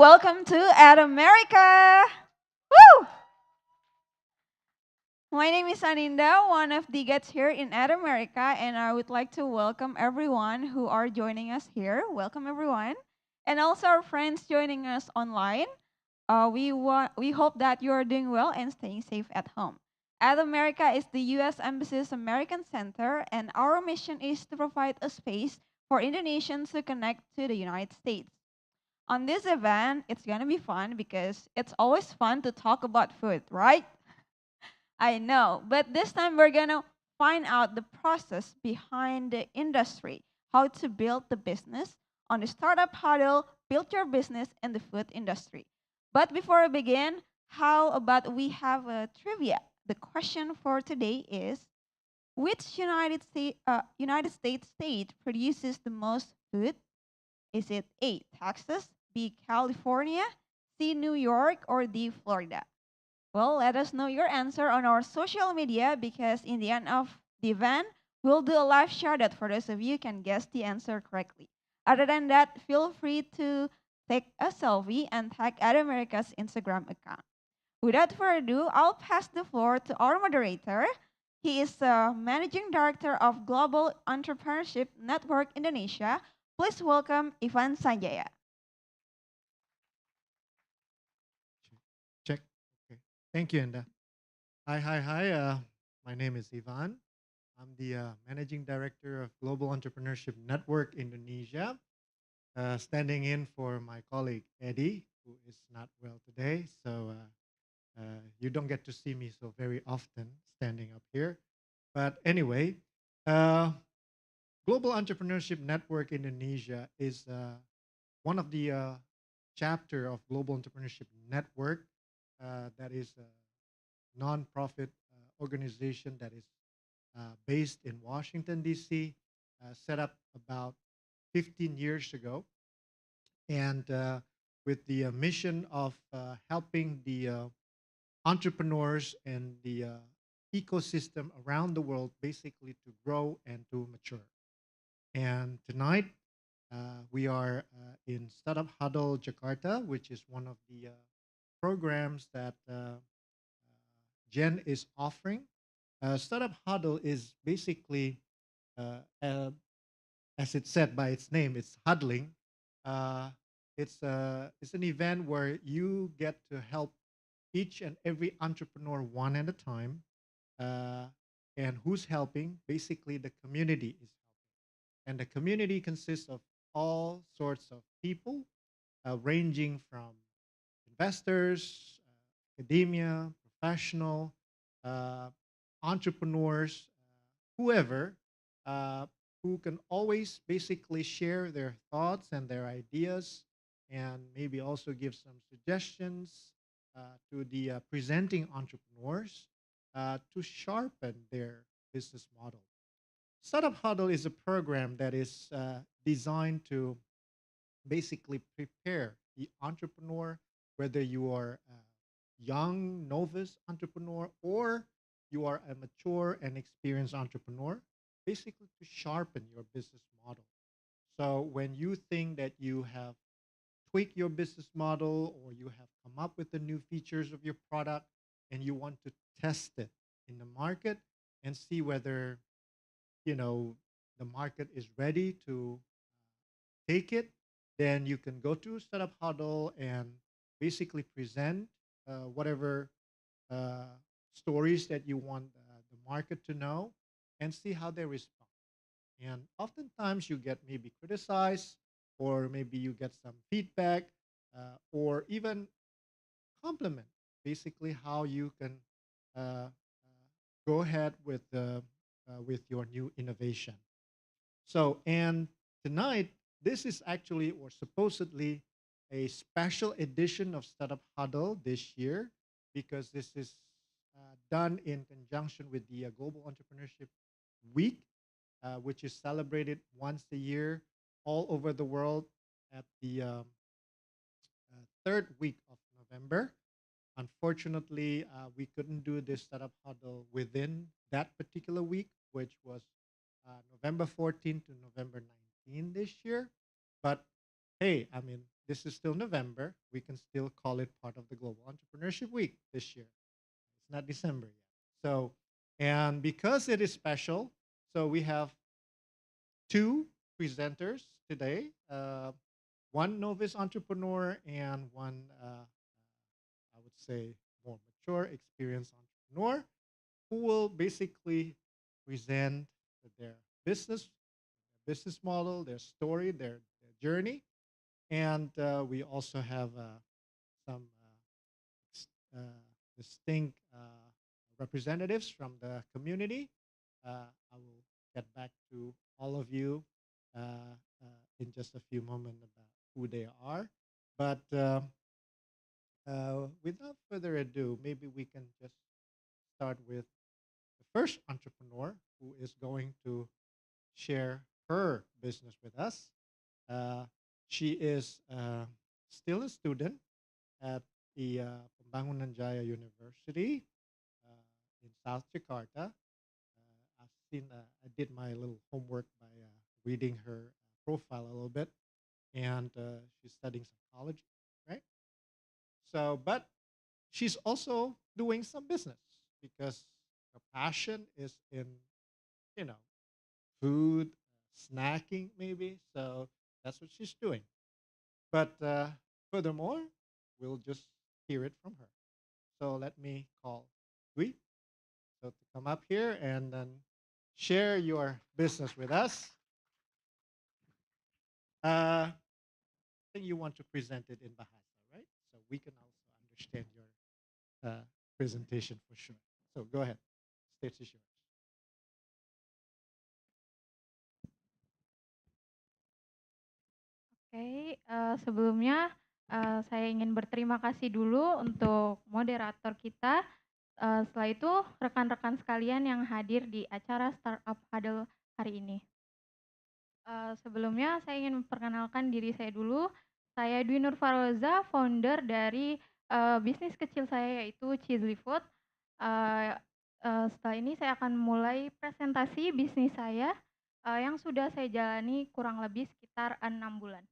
welcome to Ad America. Woo! My name is Aninda, one of the guests here in Ad America, and I would like to welcome everyone who are joining us here. Welcome everyone, and also our friends joining us online. We hope that you are doing well and staying safe at home. Ad America is the U.S. Embassy's American Center, and our mission is to provide a space for Indonesians to connect to the United States. On this event, it's gonna be fun because it's always fun to talk about food, right? I know, but this time we're gonna find out the process behind the industry, how to build the business on the startup huddle, build your business in the food industry. But before we begin, how about we have a trivia? The question for today is which United States state produces the most food? Is it A, Texas, B, California, C, New York, or D, Florida? Well, let us know your answer on our social media because in the end of the event, we'll do a live shout out for those of you who can guess the answer correctly. Other than that, feel free to take a selfie and tag at America's Instagram account. Without further ado, I'll pass the floor to our moderator. He is the Managing Director of Global Entrepreneurship Network Indonesia. Please welcome Ivan Sanjaya. Check. Okay. Thank you, Enda. Hi. My name is Ivan. I'm the Managing Director of Global Entrepreneurship Network Indonesia, standing in for my colleague Eddie, who is not well today. You don't get to see me so very often standing up here. But anyway, uh, Global Entrepreneurship Network Indonesia is one of the chapter of Global Entrepreneurship Network that is nonprofit organization that is based in Washington, D.C., set up about 15 years ago. And with the mission of helping the entrepreneurs and the ecosystem around the world basically to grow and to mature. And tonight, we are in Startup Huddle Jakarta, which is one of the programs that Jen is offering. Startup Huddle is basically, uh, uh, as it's said by its name, it's huddling. Uh, it's an event where you get to help each and every entrepreneur one at a time. Uh, and who's helping? Basically, the community is helping. And the community consists of all sorts of people, ranging from investors, academia, professional, uh, entrepreneurs, whoever, uh, who can always basically share their thoughts and their ideas and maybe also give some suggestions to the presenting entrepreneurs to sharpen their business model. Startup Huddle is a program that is designed to basically prepare the entrepreneur, whether you are a young novice entrepreneur or you are a mature and experienced entrepreneur, basically to sharpen your business model. So when you think that you have tweaked your business model or you have come up with the new features of your product and you want to test it in the market and see whether you know the market is ready to take it, then you can go to Startup Huddle and basically present whatever uh, stories that you want the market to know and see how they respond. And oftentimes you get maybe criticized, or maybe you get some feedback, or even compliment, basically how you can go ahead with your new innovation. So, and tonight, this is actually or supposedly a special edition of Startup Huddle this year because this is done in conjunction with the Global Entrepreneurship Week, which is celebrated once a year all over the world at the third week of November. Unfortunately, we couldn't do this Startup Huddle within that particular week, which was November 14th to November 19th this year. But hey, I mean, this is still November. We can still call it part of the Global Entrepreneurship Week this year. It's not December yet. So, and because it is special, so we have two presenters today, one novice entrepreneur and one, I would say, more mature, experienced entrepreneur who will basically present their business, business model, their story, their journey. And we also have some distinct representatives from the community. I will get back to all of you in just a few moments about who they are. But without further ado, maybe we can just start with the first entrepreneur who is going to share her business with us. Uh, she is still a student at the Pembangunan Jaya University in South Jakarta. I did my little homework by reading her profile a little bit, and she's studying psychology, right? So, but she's also doing some business because her passion is in, you know, food, snacking, maybe. So that's what she's doing. But furthermore, we'll just hear it from her. So let me call Dwi so to come up here and then share your business with us. I think you want to present it in Bahasa, right? So we can also understand your presentation for sure. So go ahead. Stage is yours. Oke, sebelumnya, saya ingin berterima kasih dulu untuk moderator kita, setelah itu rekan-rekan sekalian yang hadir di acara Startup Huddle hari ini. Sebelumnya saya ingin memperkenalkan diri saya dulu, saya Dwi Nurfaroza, founder dari, bisnis kecil saya yaitu Cheesy Food. Eee setelah ini saya akan mulai presentasi bisnis saya, yang sudah saya jalani kurang lebih sekitar 6 bulan.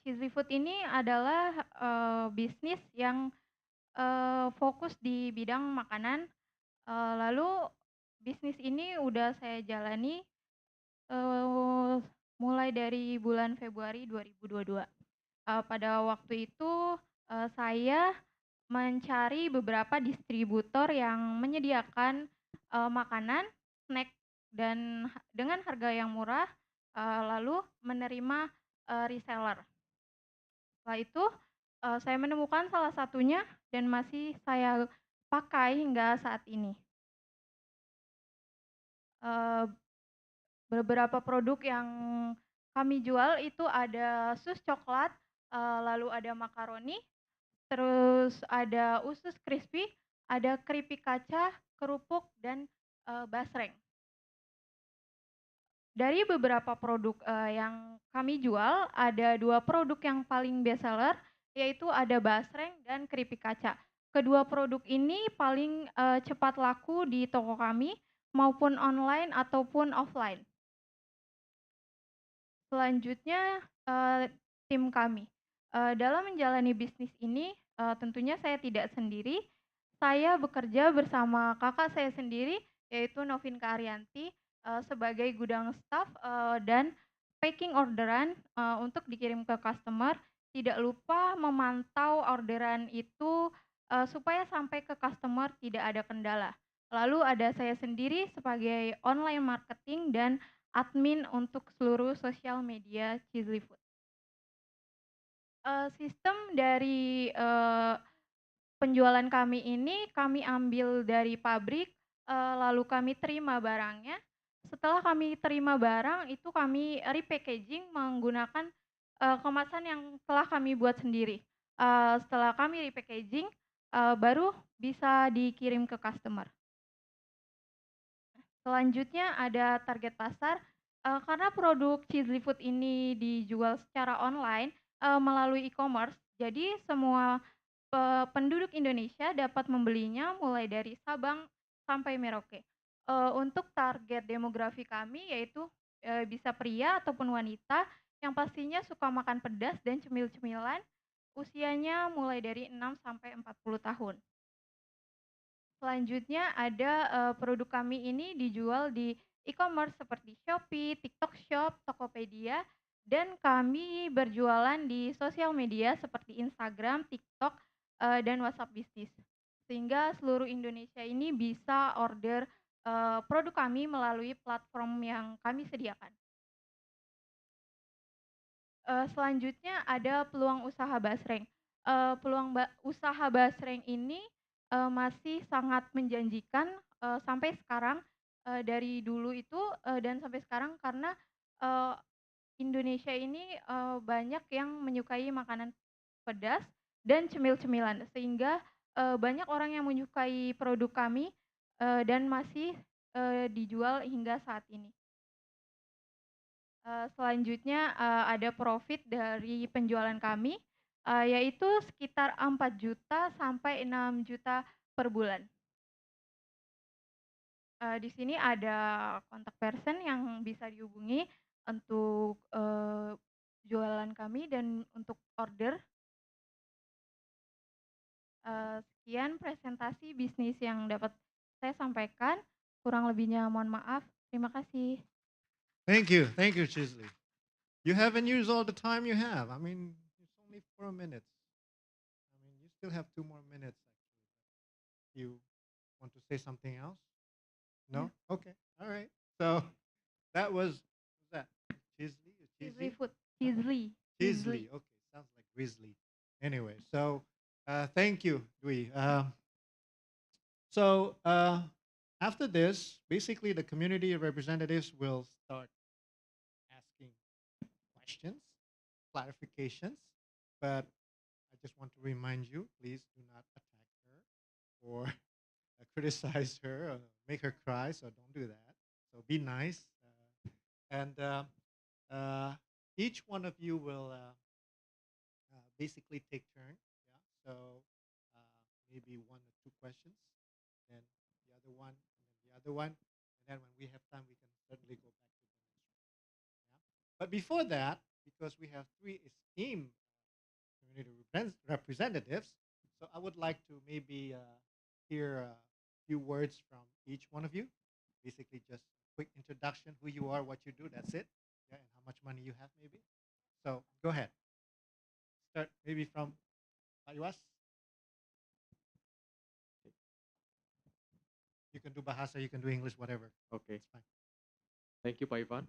Cheesy Food ini adalah, bisnis yang, fokus di bidang makanan, lalu bisnis ini udah saya jalani, eee, mulai dari bulan Februari 2022. Pada waktu itu, saya mencari beberapa distributor yang menyediakan, makanan, snack, dan dengan harga yang murah, lalu menerima, reseller. Setelah itu, saya menemukan salah satunya dan masih saya pakai hingga saat ini. Eee, Beberapa produk yang kami jual itu ada sus coklat, lalu ada makaroni, terus ada usus crispy, ada keripik kaca, kerupuk, dan, basreng. Dari beberapa produk, yang kami jual, ada 2 produk yang paling best seller, yaitu ada basreng dan keripik kaca. Kedua produk ini paling, cepat laku di toko kami, maupun online ataupun offline. Selanjutnya, tim kami. Dalam menjalani bisnis ini, tentunya saya tidak sendiri, saya bekerja bersama kakak saya sendiri, yaitu Novin Kaaryanti, sebagai gudang staf, dan packing orderan, untuk dikirim ke customer. Tidak lupa memantau orderan itu, supaya sampai ke customer tidak ada kendala. Lalu ada saya sendiri sebagai online marketing dan admin untuk seluruh sosial media Cheesy Food. Sistem dari, penjualan kami ini kami ambil dari pabrik, lalu kami terima barangnya. Setelah kami terima barang itu kami repackaging menggunakan, kemasan yang telah kami buat sendiri. Setelah kami repackaging, baru bisa dikirim ke customer. Selanjutnya ada target pasar, karena produk Cheesy Food ini dijual secara online, melalui e-commerce, jadi semua penduduk Indonesia dapat membelinya mulai dari Sabang sampai Merauke. Untuk target demografi kami yaitu bisa pria ataupun wanita yang pastinya suka makan pedas dan cemil-cemilan, usianya mulai dari 6 sampai 40 tahun. Selanjutnya ada, produk kami ini dijual di e-commerce seperti Shopee, TikTok Shop, Tokopedia, dan kami berjualan di sosial media seperti Instagram, TikTok, dan WhatsApp Bisnis. Sehingga seluruh Indonesia ini bisa order, produk kami melalui platform yang kami sediakan. Selanjutnya ada peluang usaha basreng. Peluang usaha basreng ini, masih sangat menjanjikan, sampai sekarang, dari dulu itu, dan sampai sekarang karena, eee, Indonesia ini, banyak yang menyukai makanan pedas dan cemil-cemilan sehingga, banyak orang yang menyukai produk kami, dan masih, dijual hingga saat ini. Selanjutnya, ada profit dari penjualan kami, yaitu sekitar 4 juta sampai 6 juta per bulan. Di sini ada kontak person yang bisa dihubungi untuk, jualan kami dan untuk order. Sekian presentasi bisnis yang dapat saya sampaikan, kurang lebihnya mohon maaf. Terima kasih. Thank you, Chisley. You haven't used all the time you have. I mean, it's only 4 minutes. I mean, you still have 2 more minutes. Actually, you want to say something else? Yeah. No? Okay. All right. So that was that Chisley or Chisley Cheesy? Food. Chisley. Chisley. Okay. Sounds like Grizzly. Anyway, so thank you, Dwi. So after this, basically the community representatives will start asking questions, clarifications, but I just want to remind you, please do not attack her or criticize her or make her cry. So don't do that. So be nice. And uh, each one of you will basically take turn. Yeah. So maybe one or two questions, then the other one, and then the other one. And then when we have time, we can certainly go back to the next one. Yeah. But before that, because we have three esteemed community representatives. So I would like to maybe hear a few words from each one of you. Basically, just a quick introduction, who you are, what you do. That's it. Yeah, and how much money you have, maybe. So go ahead. Start maybe from Paywas. You can do Bahasa, you can do English, whatever. Okay, It's fine. thank you, Pak Ivan.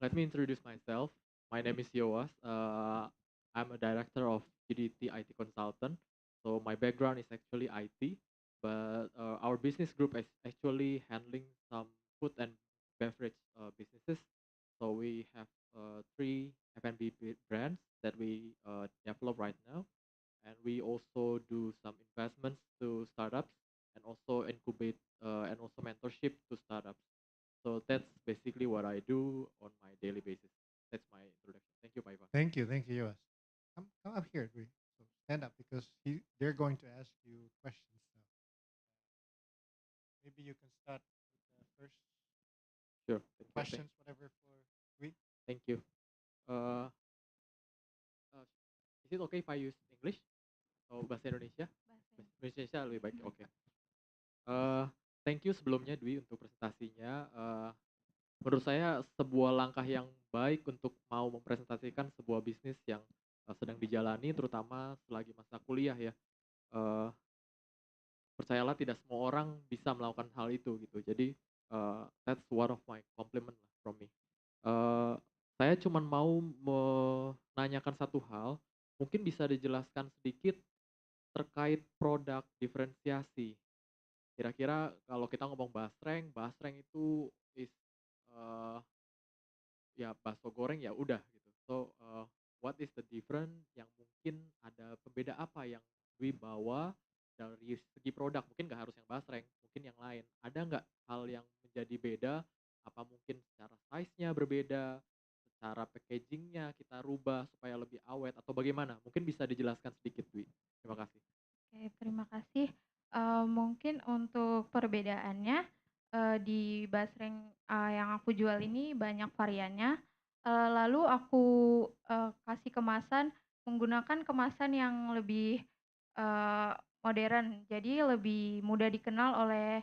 Let me introduce myself. My name is Yowas. I'm a director of GDT IT consultant. So my background is actually IT, but our business group is actually handling some food and beverage businesses. So we have three F&B brands that we develop right now, and we also do some investments to startups and also incubate and also mentorship to startups. So that's basically what I do on my daily basis. That's my introduction. Thank you, Paiva. Thank you, Yowas. Come up here, Dwi. So stand up because they're going to ask you questions now. Maybe you can start with the first Sure. Thank you. questions, whatever, for Dwi. Thank you. Uh, is it okay if I use English? Atau bahasa Indonesia? Bahasa Indonesia lebih baik. Oke. Thank you sebelumnya Dwi untuk presentasinya. Menurut saya sebuah langkah yang baik untuk mau mempresentasikan sebuah bisnis yang sedang dijalani, terutama selagi masa kuliah ya. Eh, Percayalah tidak semua orang bisa melakukan hal itu gitu. Jadi that's one of my compliment lah from me. Eh, saya cuma mau menanyakan satu hal, mungkin bisa dijelaskan sedikit terkait produk diferensiasi. Kira-kira kalau kita ngomong basreng itu is uh, ya bakso goreng ya udah gitu. So what is the different yang mungkin ada pembeda apa yang Dwi bawa dari segi produk, mungkin nggak harus yang basreng, mungkin yang lain. Ada nggak hal yang menjadi beda? Apa mungkin secara size-nya berbeda, secara packagingnya kita rubah supaya lebih awet atau bagaimana? Mungkin bisa dijelaskan sedikit Dwi. Terima kasih. Oke, terima kasih. Mungkin untuk perbedaannya, Di basreng, yang aku jual ini banyak variannya, lalu aku, kasih kemasan menggunakan kemasan yang lebih, eee, modern. Jadi lebih mudah dikenal oleh,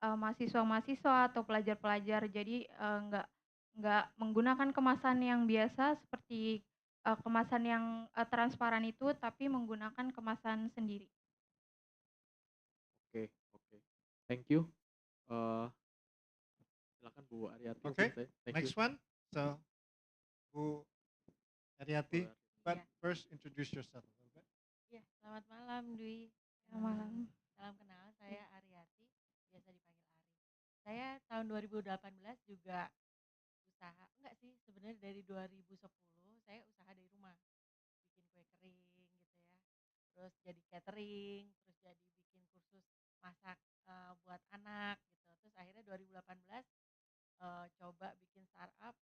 mahasiswa-mahasiswa atau pelajar-pelajar. Jadi, nggak menggunakan kemasan yang biasa seperti, kemasan yang, transparan itu, tapi menggunakan kemasan sendiri. Oke, oke. Thank you. Eee, Silakan Bu Aryati mungkin Okay, saya thank you next one. So, Bu Bu Ariati, Aryati. but Iya, first introduce yourself a little bit. iya, selamat malam Dwi. Selamat malam. Salam kenal, saya Aryati, biasa dipanggil Ari. Saya tahun 2018 juga usaha, enggak sih, sebenarnya dari 2010 saya usaha dari rumah, bikin kue kering gitu ya. Terus jadi catering, terus jadi bikin kursus masak buat anak gitu. Terus akhirnya 2018 coba bikin startup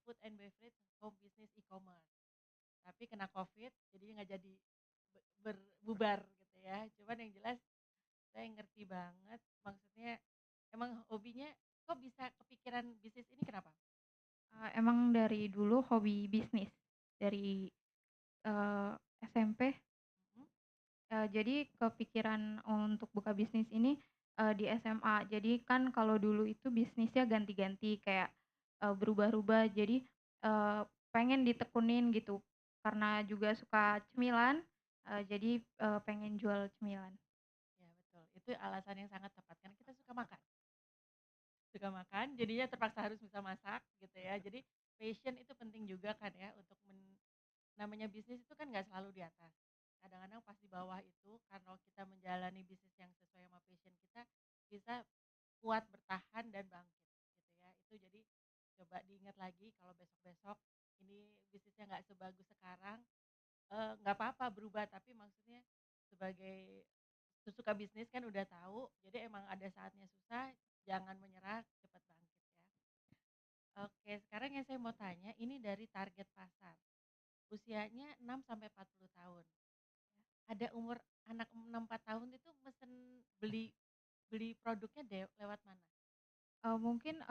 food and beverage home business e-commerce. Tapi kena COVID, jadi nggak jadi berbubar gitu ya. Cuman yang jelas saya ngerti banget, maksudnya emang hobinya kok bisa kepikiran bisnis ini kenapa? Emang dari dulu hobi bisnis, dari, SMP, Mhm. jadi kepikiran untuk buka bisnis ini, di SMA. Jadi kan kalau dulu itu bisnisnya ganti-ganti kayak, berubah-ubah jadi, pengen ditekunin gitu, karena juga suka cemilan, jadi, pengen jual cemilan. Ya betul, itu alasan yang sangat tepat karena kita suka makan, jadinya terpaksa harus bisa masak gitu ya. Jadi passion itu penting juga kan ya untuk namanya bisnis itu kan nggak selalu di atas. Kadang-kadang pas di bawah itu kalau kita menjalani bisnis yang sesuai sama passion kita bisa kuat bertahan dan bangkit gitu ya. Itu jadi coba diingat lagi kalau besok-besok ini bisnisnya nggak sebagus sekarang, nggak apa-apa berubah tapi maksudnya sebagai sesuka bisnis kan udah tahu, jadi emang ada saatnya susah, jangan menyerah, cepat bangkit ya. Oke, sekarang yang saya mau tanya ini dari target pasar. Usianya 6 sampai 40 tahun. Ada umur anak 6 4 tahun itu mesen beli beli produknya lewat mana? Mungkin,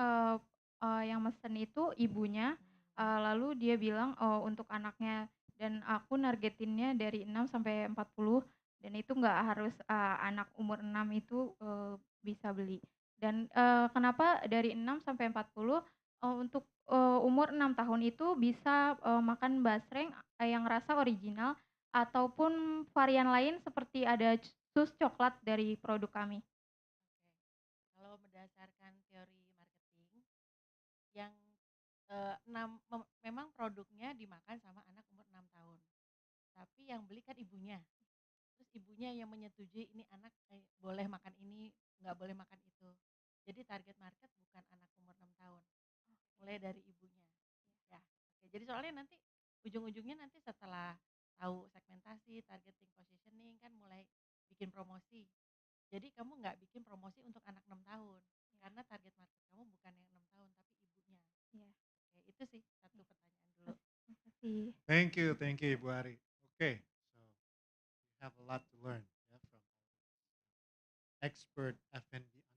yang mesen itu ibunya, lalu dia bilang, untuk anaknya dan aku nargetinnya dari 6 sampai 40 dan itu nggak harus, anak umur 6 itu, bisa beli. Dan, kenapa dari 6 sampai 40, untuk, umur 6 tahun itu bisa, makan basreng, yang rasa original ataupun varian lain seperti ada sus coklat dari produk kami. Oke. Kalau berdasarkan teori marketing yang memang produknya dimakan sama anak umur 6 tahun. Tapi yang beli kan ibunya. Terus ibunya yang menyetujui ini anak boleh makan ini, nggak boleh makan itu. Jadi target market bukan anak umur 6 tahun. Mulai dari ibunya. Ya. Oke, jadi soalnya nanti ujung-ujungnya nanti setelah tahu segmentasi, targeting, positioning kan mulai bikin promosi. Jadi kamu nggak bikin promosi untuk anak 6 tahun. Karena target market kamu bukan yang 6 tahun tapi ibunya. Iya, Oke, itu sih satu pertanyaan dulu. makasih. Thank you, Bu Ari. Okay, so we have a lot to learn, yeah, from expert F&B entrepreneurs.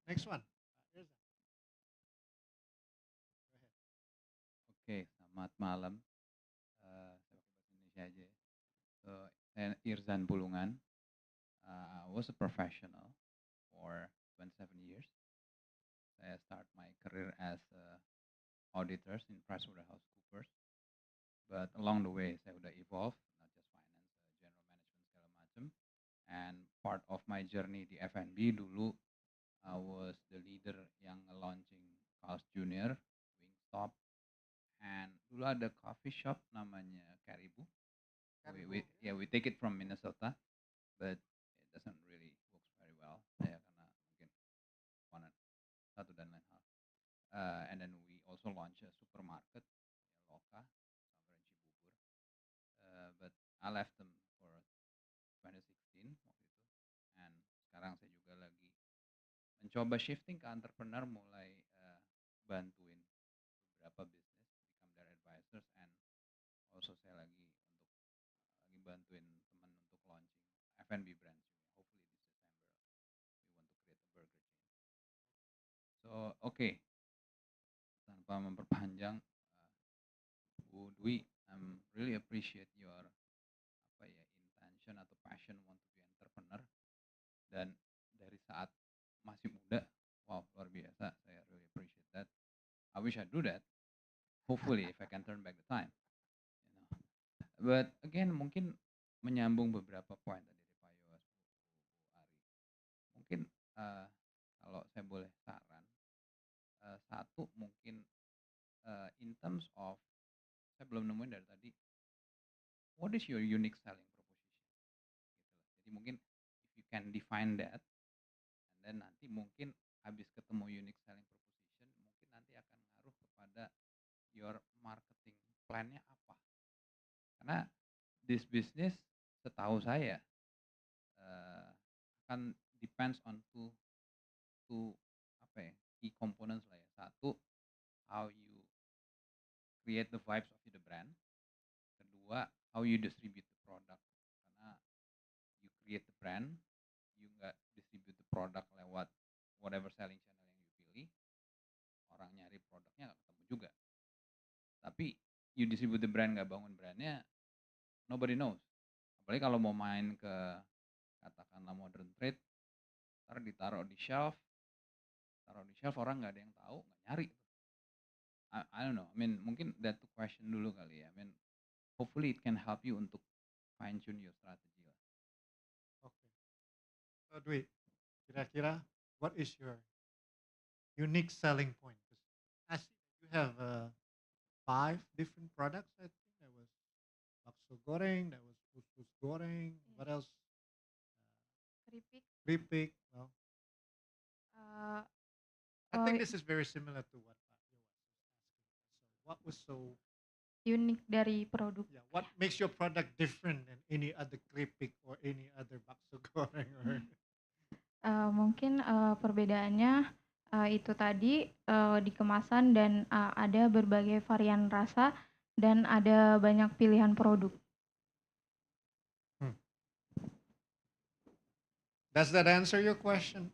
Next one, Irza, go ahead. Oke, selamat malam. Saya pakai bahasa Indonesia aja ya. So, saya Irzan Pulungan. I was a professional for 27 years. Saya start my career as auditors in PricewaterhouseCoopers. But along the way, saya udah evolve, not just finance, general management segala macam. And part of my journey di F&B dulu, I was the leader yang launching Carl's Junior, Wingstop, and dulu ada coffee shop namanya Caribou. We take it from Minnesota, but it doesn't really works very well ya karena mungkin one satu dan lain hal. And then we also launch a supermarket ya, Loka somewhere in Cibubur. But I left them for 2016 waktu itu. And sekarang saya juga lagi mencoba shifting ke entrepreneur, mulai bantuin beberapa bisnis become their advisors, and also saya lagi bantuin teman untuk launching F&B branch. Hopefully this December we want to create a burger chain. Oke, tanpa memperpanjang, Bu Dwi, really appreciate your apa ya intention atau passion want to be entrepreneur dan dari saat masih muda, wow luar biasa, saya really appreciate that. I wish I do that. Hopefully if I can turn back the time. You know. But again mungkin menyambung beberapa poin tadi dari Pak Yos, Bu Ari. Mungkin kalau saya boleh saran, satu mungkin in terms of saya belum nemuin dari tadi, what is your unique selling proposition? Gitu loh. Jadi mungkin if you can define that, and then nanti mungkin habis ketemu unique selling proposition, mungkin nanti akan ngaruh kepada your marketing plan-nya apa. Karena this business setahu saya akan depends on two apa ya key components lah ya. Satu, how you create the vibes of the brand. Kedua, how you distribute the product. Karena you create the brand, you nggak distribute the product lewat whatever selling channel yang you pilih, orang nyari produknya nggak ketemu juga. Tapi you distribute the brand nggak bangun brandnya, nobody knows. Apalagi kalau mau main ke katakanlah modern trade, ntar taruh di shelf orang nggak ada yang tahu, nggak nyari. I don't know. I mean mungkin that question dulu kali ya. I mean hopefully it can help you untuk fine tune your strategy lah. Okay. So Dwi, kira-kira what is your unique selling point? 'Cause I see you have 5 different products. I think there was bakso goreng, there was usus goreng. What else? Keripik. Keripik. Well, Uh, I oh, think this is very similar to what Pak Yo was asking. So what was so unik dari produk. yeah, what makes your product different than any other keripik or any other bakso goreng or Mungkin perbedaannya itu tadi di kemasan dan ada berbagai varian rasa dan ada banyak pilihan produk. does that answer your question?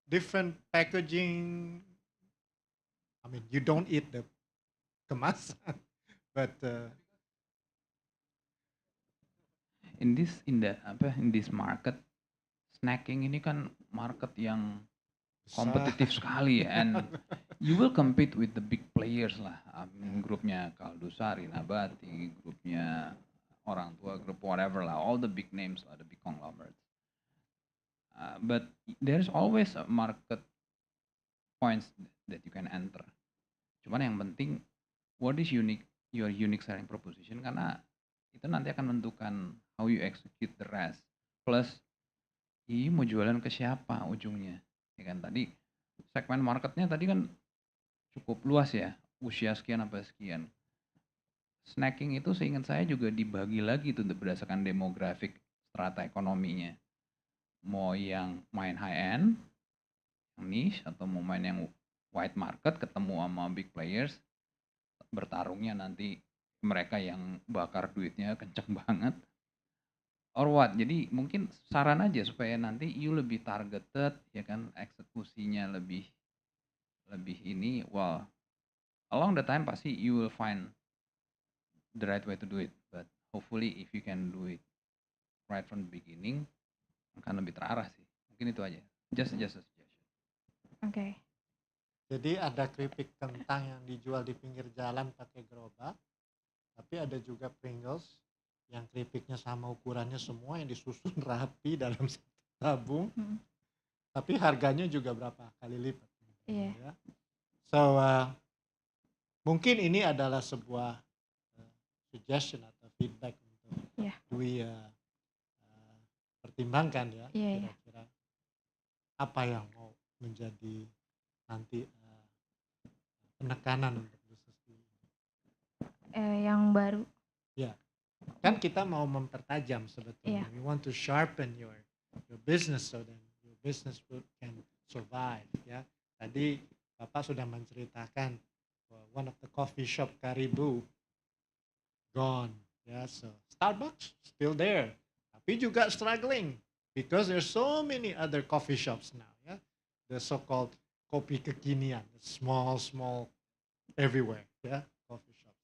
Different packaging. I mean, you don't eat the kemasan, but In this market, snacking ini kan market yang kompetitif sekali and you will compete with the big players lah. I mean, grupnya Kaldusari, Nabati, grupnya orang tua, grup whatever lah, all the big names lah, the big conglomerates. But there's always a market points that you can enter. Cuman yang penting, what is your unique selling proposition, karena itu nanti akan menentukan how you execute the rest. Plus, mau jualan ke siapa ujungnya? Ya kan tadi segmen marketnya tadi kan cukup luas ya, usia sekian sampai sekian. Snacking itu seingat saya juga dibagi lagi tuh berdasarkan demografik strata ekonominya. Mau yang main high end, niche, atau mau main yang white market ketemu sama big players, bertarungnya nanti mereka yang bakar duitnya kenceng banget. Or what? Jadi mungkin saran aja supaya nanti you lebih targeted ya kan, eksekusinya lebih ini, well along the time pasti you will find the right way to do it, but hopefully if you can do it right from the beginning akan lebih terarah sih. Mungkin itu aja. Just a suggestion. Oke. jadi ada keripik kentang yang dijual di pinggir jalan pakai gerobak, tapi ada juga Pringles yang keripiknya sama ukurannya semua yang disusun rapi dalam satu tabung, tapi harganya juga berapa kali lipat. Iya. Ya. So mungkin ini adalah sebuah suggestion atau feedback untuk Dwi pertimbangkan ya, kira-kira apa yang mau menjadi nanti penekanan untuk bisnis ini. Yang baru. Ya, kan kita mau mempertajam sebetulnya. We want to sharpen your business so that your business can survive. Ya, tadi Bapak sudah menceritakan one of the coffee shop Karibu gone. Ya, so Starbucks still there, tapi juga struggling because there's so many other coffee shops now. Ya, the so-called kopi kekinian, small everywhere, ya, coffee shop.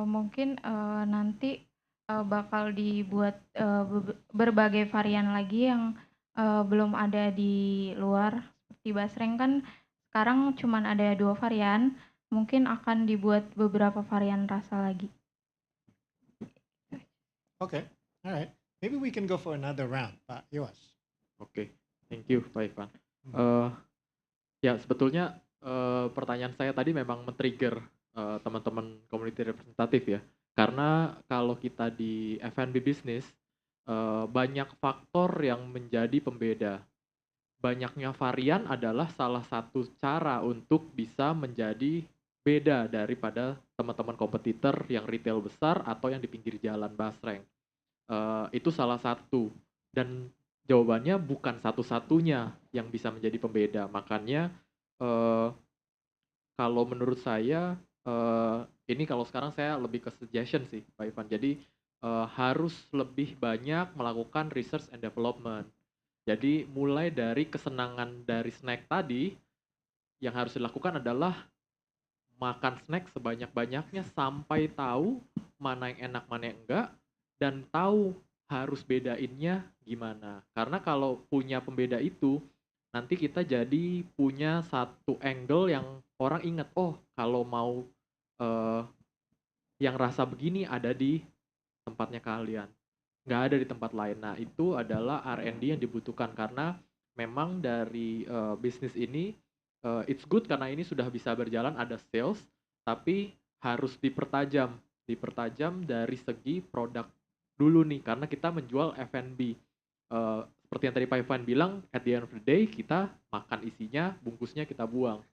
Mungkin, nanti, bakal dibuat, berbagai varian lagi yang, belum ada di luar. Seperti basreng kan sekarang cuman ada 2 varian, mungkin akan dibuat beberapa varian rasa lagi. Okay, all right. Maybe we can go for another round, Pak Iwas. Oke, thank you Pak Ivan. Hmm. Ya sebetulnya pertanyaan saya tadi memang men-trigger teman-teman community representatif ya. Karena kalau kita di F&B bisnis banyak faktor yang menjadi pembeda. Banyaknya varian adalah salah satu cara untuk bisa menjadi beda daripada teman-teman kompetitor yang retail besar atau yang di pinggir jalan basreng. Itu salah satu. Dan jawabannya bukan satu-satunya yang bisa menjadi pembeda. Makanya kalau menurut saya ini kalau sekarang saya lebih ke suggestion sih Pak Ivan. Jadi harus lebih banyak melakukan research and development. Jadi mulai dari kesenangan dari snack tadi, yang harus dilakukan adalah makan snack sebanyak-banyaknya sampai tahu mana yang enak, mana yang enggak, dan tahu harus bedainnya gimana. Karena kalau punya pembeda itu, nanti kita jadi punya satu angle yang orang ingat, oh kalau mau eh, yang rasa begini ada di tempatnya kalian, nggak ada di tempat lain. Nah itu adalah R&D yang dibutuhkan karena memang dari bisnis ini it's good karena ini sudah bisa berjalan ada sales, tapi harus dipertajam dari segi produk dulu nih karena kita menjual F&B. Seperti yang tadi Pak Ivan bilang, at the end of the day kita makan isinya, bungkusnya kita buang.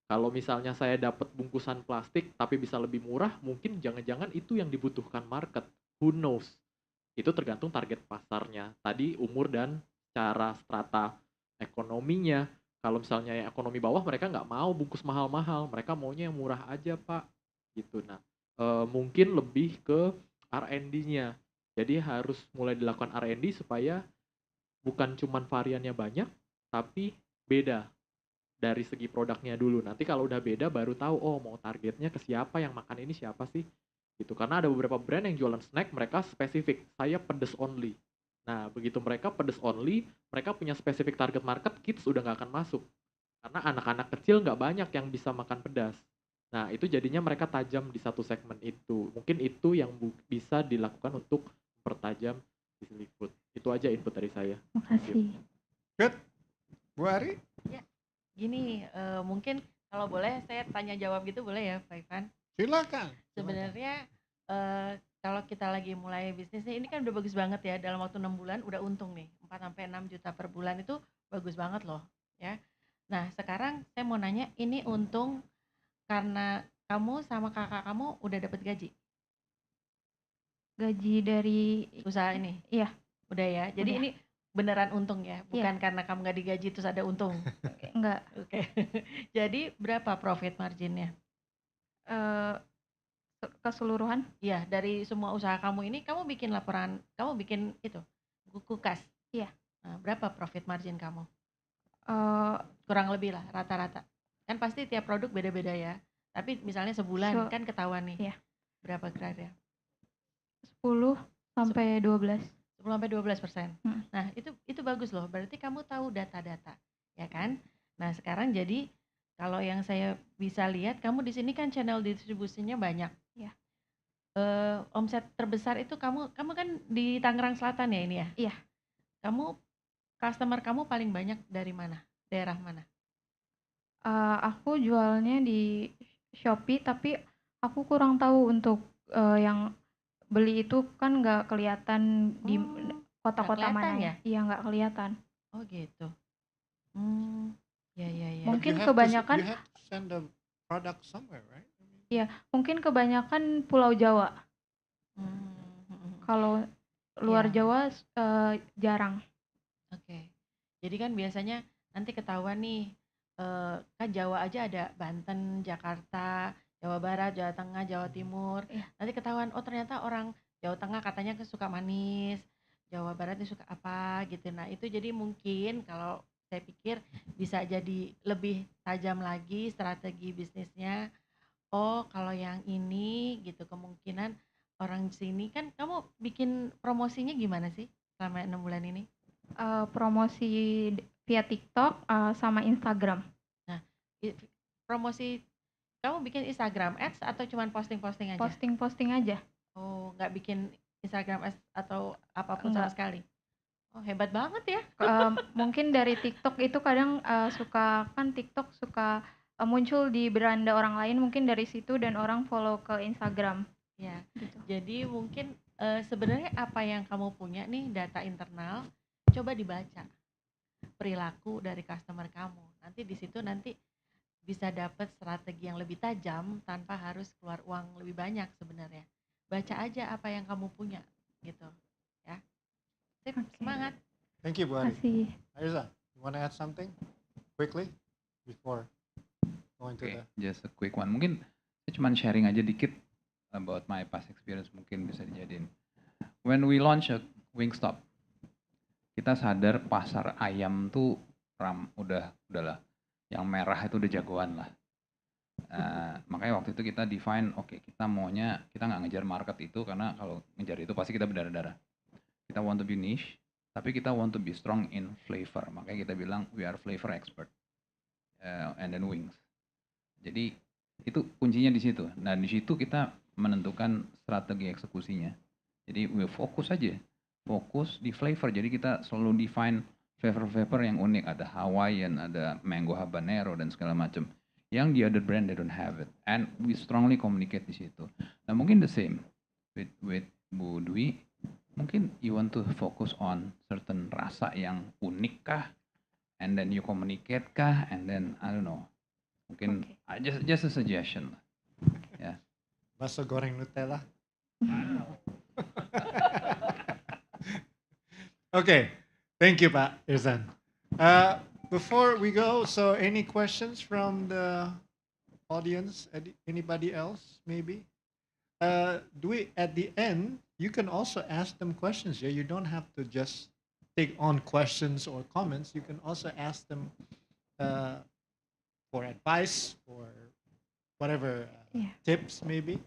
Kalau misalnya saya dapat bungkusan plastik tapi bisa lebih murah, mungkin jangan-jangan itu yang dibutuhkan market. Who knows? Itu tergantung target pasarnya. Tadi umur dan cara strata ekonominya. Kalau misalnya yang ekonomi bawah mereka nggak mau bungkus mahal-mahal, mereka maunya yang murah aja Pak. Gitu. Nah, mungkin lebih ke R&D-nya. Jadi harus mulai dilakukan R&D supaya bukan cuman variannya banyak, tapi beda dari segi produknya dulu. Nanti kalau udah beda baru tahu oh mau targetnya ke siapa, yang makan ini siapa sih gitu. Karena ada beberapa brand yang jualan snack mereka spesifik, saya pedes only. Nah begitu mereka pedes only, mereka punya spesifik target market, kids udah nggak akan masuk karena anak-anak kecil nggak banyak yang bisa makan pedas. Nah itu jadinya mereka tajam di satu segmen itu. Mungkin itu yang bisa dilakukan untuk mempertajam di food. Itu aja input dari saya. Makasih. Good. Bu Ari? Ya, gini, mungkin kalau boleh saya tanya jawab gitu boleh ya Pak Ivan? Silakan. Sebenarnya kalau kita lagi mulai bisnisnya ini kan udah bagus banget ya, dalam waktu 6 bulan udah untung nih, 4-6 juta per bulan itu bagus banget loh ya. Nah sekarang saya mau nanya, ini untung karena kamu sama kakak kamu udah dapat gaji Gaji dari usaha ini? Iya. Udah ya, jadi Udah. ini beneran untung ya, Iya. bukan karena kamu nggak digaji terus ada untung. Enggak. Oke. Jadi berapa profit marginnya? Keseluruhan Iya, dari semua usaha kamu ini kamu bikin laporan, kamu bikin itu buku kas. Iya. Nah, berapa profit margin kamu? eh, Kurang lebih lah rata-rata. Kan pasti tiap produk beda-beda ya. Tapi misalnya sebulan kan ketahuan nih. Iya. Berapa kira-kira? 10 sampai 12. 10 sampai 12%. Nah, itu bagus loh. Berarti kamu tahu data-data, ya kan? Nah, sekarang jadi kalau yang saya bisa lihat kamu di sini kan channel distribusinya banyak. Iya. Omset terbesar itu kamu kan di Tangerang Selatan ya ini ya? Iya. Customer kamu paling banyak dari mana? Daerah mana? Aku jualnya di Shopee tapi aku kurang tahu untuk yang beli itu kan nggak kelihatan di kota-kota mana ya? Iya nggak kelihatan. Oh gitu. Ya. Mungkin You kebanyakan have to send the product somewhere, right? Iya, mungkin kebanyakan Pulau Jawa. Kalau luar Jawa jarang. Oke. Jadi kan biasanya nanti ketahuan nih, kan Jawa aja ada Banten, Jakarta, Jawa Barat, Jawa Tengah, Jawa Timur. Nanti ketahuan, oh ternyata orang Jawa Tengah katanya suka manis, Jawa Barat suka apa gitu. Nah itu jadi mungkin kalau Saya pikir bisa jadi lebih tajam lagi strategi bisnisnya. Oh, kalau yang ini gitu kemungkinan orang sini kan kamu bikin promosinya gimana sih selama 6 bulan ini? Promosi via TikTok sama Instagram. Nah, promosi kamu bikin Instagram Ads atau cuman posting-posting aja? Posting-posting aja. Oh, nggak bikin Instagram Ads atau apapun sama Enggak. sekali? Oh, hebat banget ya. Mungkin dari TikTok itu kadang suka kan TikTok suka muncul di beranda orang lain mungkin dari situ dan orang follow ke Instagram. Ya, Gitu. jadi mungkin sebenarnya apa yang kamu punya nih data internal, coba dibaca perilaku dari customer kamu. Nanti di situ nanti bisa dapat strategi yang lebih tajam tanpa harus keluar uang lebih banyak sebenarnya. Baca aja apa yang kamu punya gitu, ya. Sip, Oke. semangat. Thank you, buddy. Kasih. Irza, you want to add something quickly before going to Oke, the... just a quick one. Mungkin saya cuman sharing aja dikit about my past experience, mungkin bisa dijadiin. When we launch a Wingstop, kita sadar pasar ayam tuh udahlah, yang merah itu udah jagoan lah. Makanya waktu itu kita define, oke, kita nggak ngejar market itu, karena kalau ngejar itu pasti kita berdarah-darah. Kita want to be niche, tapi kita want to be strong in flavor. Makanya kita bilang we are flavor expert, and then wings. Jadi itu kuncinya di situ. Nah, di situ kita menentukan strategi eksekusinya. Jadi we fokus aja, fokus di flavor. Jadi kita selalu define flavor yang unik. Ada Hawaiian, ada mango habanero dan segala macam. Yang di other brand they don't have it, and we strongly communicate di situ. Nah, mungkin the same with Bu Dwi. Mungkin you want to focus on certain rasa yang unik kah, and then you communicate kah, and then I don't know. Mungkin just a suggestion lah. Ya. Bakso goreng Nutella. Okay, thank you, Pak Irzan. Before we go, so any questions from the audience? Anybody else, maybe? At the end, you can also ask them questions. Yeah, you don't have to just take on questions or comments. You can also ask them for advice or whatever tips, maybe.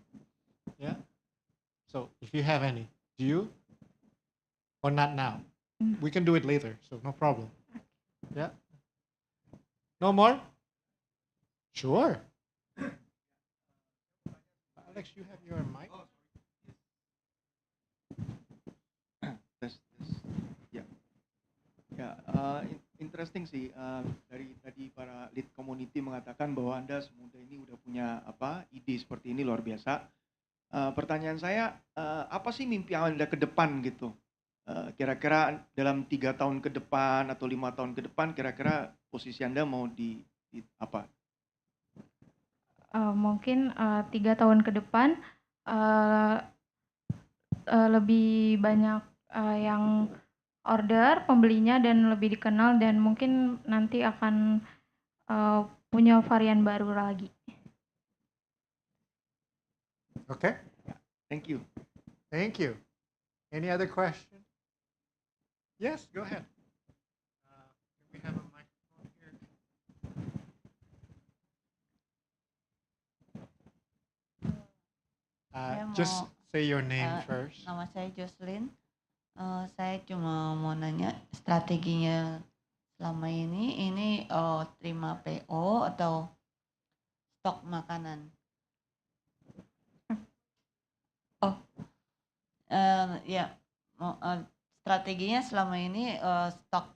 Yeah. So if you have any, do you? Or not now? We can do it later, so no problem. Yeah. No more? Sure. Alex, you have your mic? Tes. Ya. Ya, interesting sih, dari tadi para lead community mengatakan bahwa Anda semudah ini udah punya ide seperti ini, luar biasa. Pertanyaan saya, apa sih mimpi Anda ke depan gitu? Kira-kira dalam 3 tahun ke depan atau 5 tahun ke depan, kira-kira posisi Anda mau di apa? Mungkin 3 tahun ke depan lebih banyak yang order pembelinya dan lebih dikenal, dan mungkin nanti akan punya varian baru lagi. Okay. Thank you. Thank you. Any other question? Yes, go ahead. We have a microphone here. Just say your name first. Nama saya Jocelyn. Saya cuma mau nanya strateginya selama ini terima PO atau stok makanan? Oh, ya, strateginya selama ini stok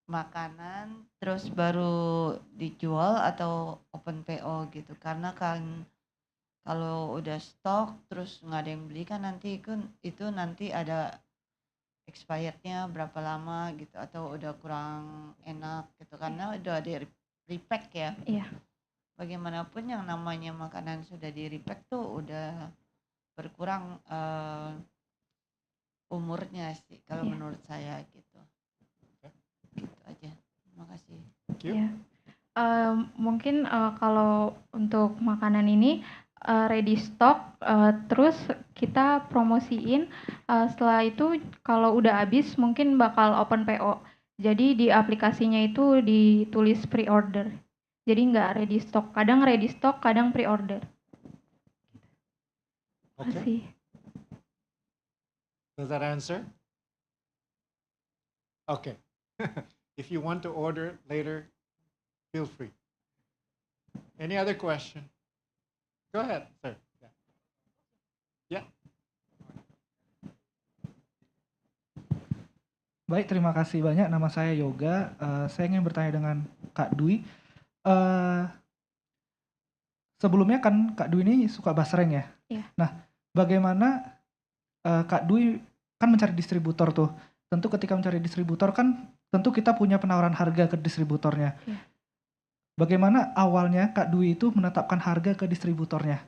makanan terus baru dijual atau open PO gitu, karena kan kalau udah stok terus nggak ada yang beli kan nanti itu nanti ada expirednya berapa lama gitu, atau udah kurang enak gitu karena udah ada repack ya. Iya. Bagaimanapun yang namanya makanan sudah di repack tuh udah berkurang umurnya sih kalau menurut saya gitu. Gitu aja. Terima kasih. Ya. Mungkin kalau untuk makanan ini ready stock, terus kita promosiin, setelah itu kalau udah habis mungkin bakal open PO. Jadi di aplikasinya itu ditulis pre-order. Jadi nggak ready stock. Kadang ready stock, kadang pre-order. Okay. Makasih. Does that answer? Okay. If you want to order later, feel free. Any other question? Go ahead, sir. Yeah. Yeah. Baik, terima kasih banyak. Nama saya Yoga. Saya ingin bertanya dengan Kak Dwi. Eh, Sebelumnya kan Kak Dwi ini suka basreng ya? Iya. Nah, bagaimana Kak Dwi kan mencari distributor tuh. Tentu ketika mencari distributor kan tentu kita punya penawaran harga ke distributornya. Iya. Bagaimana awalnya Kak Dwi itu menetapkan harga ke distributornya?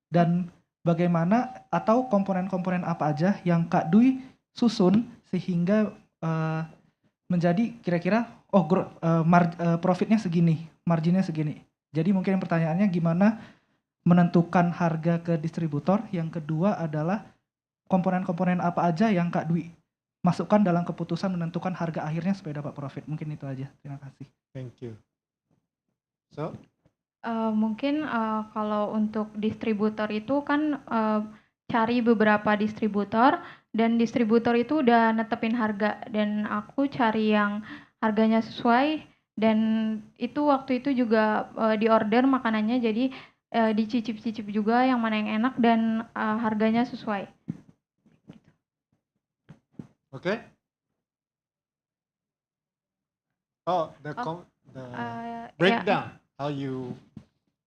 Dan bagaimana atau komponen-komponen apa aja yang Kak Dwi susun sehingga menjadi kira-kira profitnya segini, marginnya segini. Jadi mungkin pertanyaannya gimana menentukan harga ke distributor. Yang kedua adalah komponen-komponen apa aja yang Kak Dwi masukkan dalam keputusan menentukan harga akhirnya supaya dapat profit. Mungkin itu aja. Terima kasih. Thank you. So, Mungkin kalau untuk distributor itu kan cari beberapa distributor dan distributor itu udah netepin harga dan aku cari yang harganya sesuai dan itu waktu itu juga diorder makanannya jadi dicicip-cicip juga yang mana yang enak dan harganya sesuai. okay. Oh, the breakdown, how you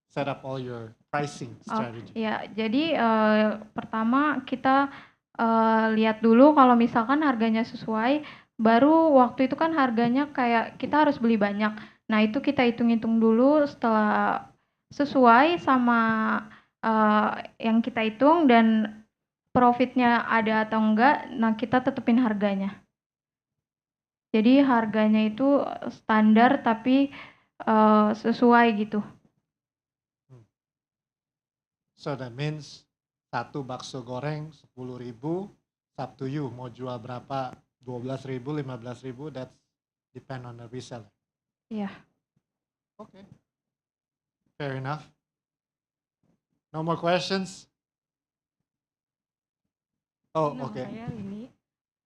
set up all your pricing strategy. Ya, jadi pertama kita lihat dulu kalau misalkan harganya sesuai, baru waktu itu kan harganya kayak kita harus beli banyak. Nah itu kita hitung-hitung dulu setelah sesuai sama yang kita hitung dan profitnya ada atau enggak, nah kita tetepin harganya. Jadi harganya itu standar tapi sesuai gitu. So that means satu bakso goreng 10.000, up to you. Mau jual berapa? 12.000, 15.000, that's depend on the reseller. Iya. Okay. Fair enough. No more questions? Oh, Nama okay. saya Rini.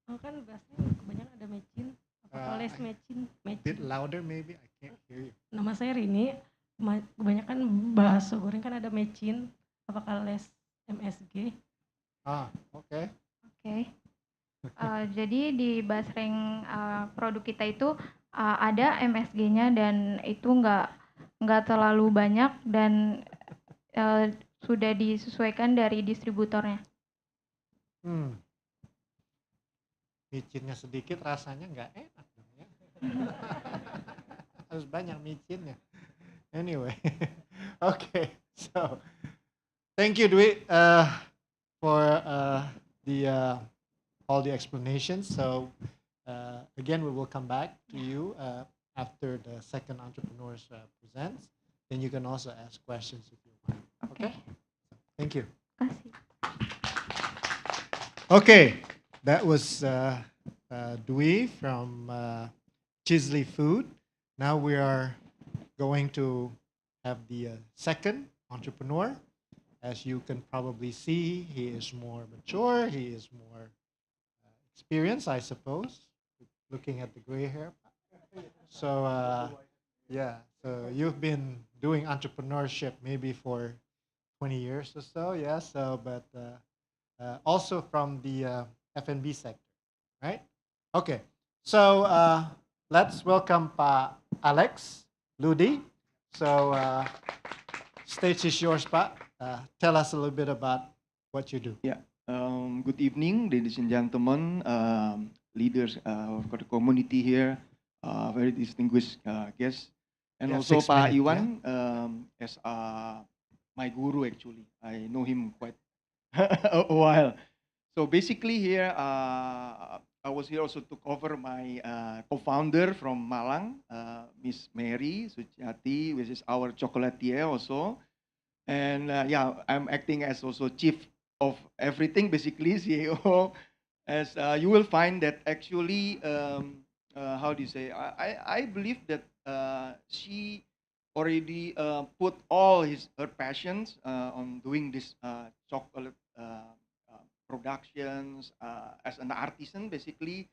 Kan biasanya kebanyakan ada matching. Apakah les matching? Bit louder maybe, I can't hear you. Nama saya Rini. Kebanyakan bakso goreng kan ada matching. Apakah les MSG? Okay. Oke. Jadi di basreng produk kita itu ada MSG-nya dan itu nggak terlalu banyak dan sudah disesuaikan dari distributornya. Micinnya sedikit rasanya nggak enak dong ya. Harus banyak micinnya. Anyway, okay. So, thank you Dwi for all the explanations. So again, we will come back to you after the second entrepreneurs presents. Then you can also ask questions if you want. Okay. Thank you. Kasih. Okay, that was Dwi from Chisley Food. Now we are going to have the second entrepreneur. As you can probably see, he is more mature, he is more experienced, I suppose, looking at the gray hair. So, yeah, so you've been doing entrepreneurship maybe for 20 years or so, yeah, so, but also from the F&B sector, right? Okay, so let's welcome Pak Alex Ludi. So, stage is yours, Pak. Tell us a little bit about what you do. Yeah. Good evening, ladies and gentlemen, leaders of the community here, very distinguished guests, and Yeah, also 6 Pak minutes, Iwan as my guru actually. I know him quite a while. So basically here, I was here also to cover my co-founder from Malang, Miss Mary Suciati, which is our chocolatier also. And yeah, I'm acting as also chief of everything, basically CEO. As you will find that actually how do you say? I believe that she already put all her passions on doing this chocolate productions as an artisan, basically.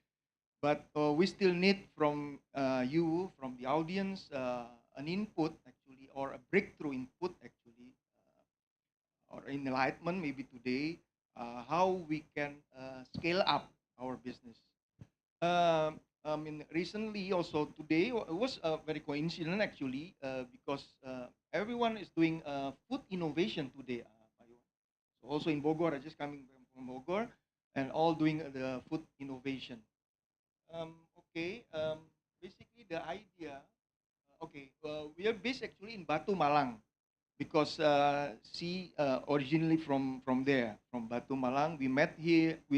But we still need from you, from the audience, an input actually, or a breakthrough input actually, or enlightenment maybe today, how we can scale up our business. I mean, recently also today it was very coincident actually because everyone is doing food innovation today. So also in Bogor, I just coming from Bogor, and all doing the food innovation. Okay, basically the idea. Okay, we are based actually in Batu Malang because she originally from there, from Batu Malang. We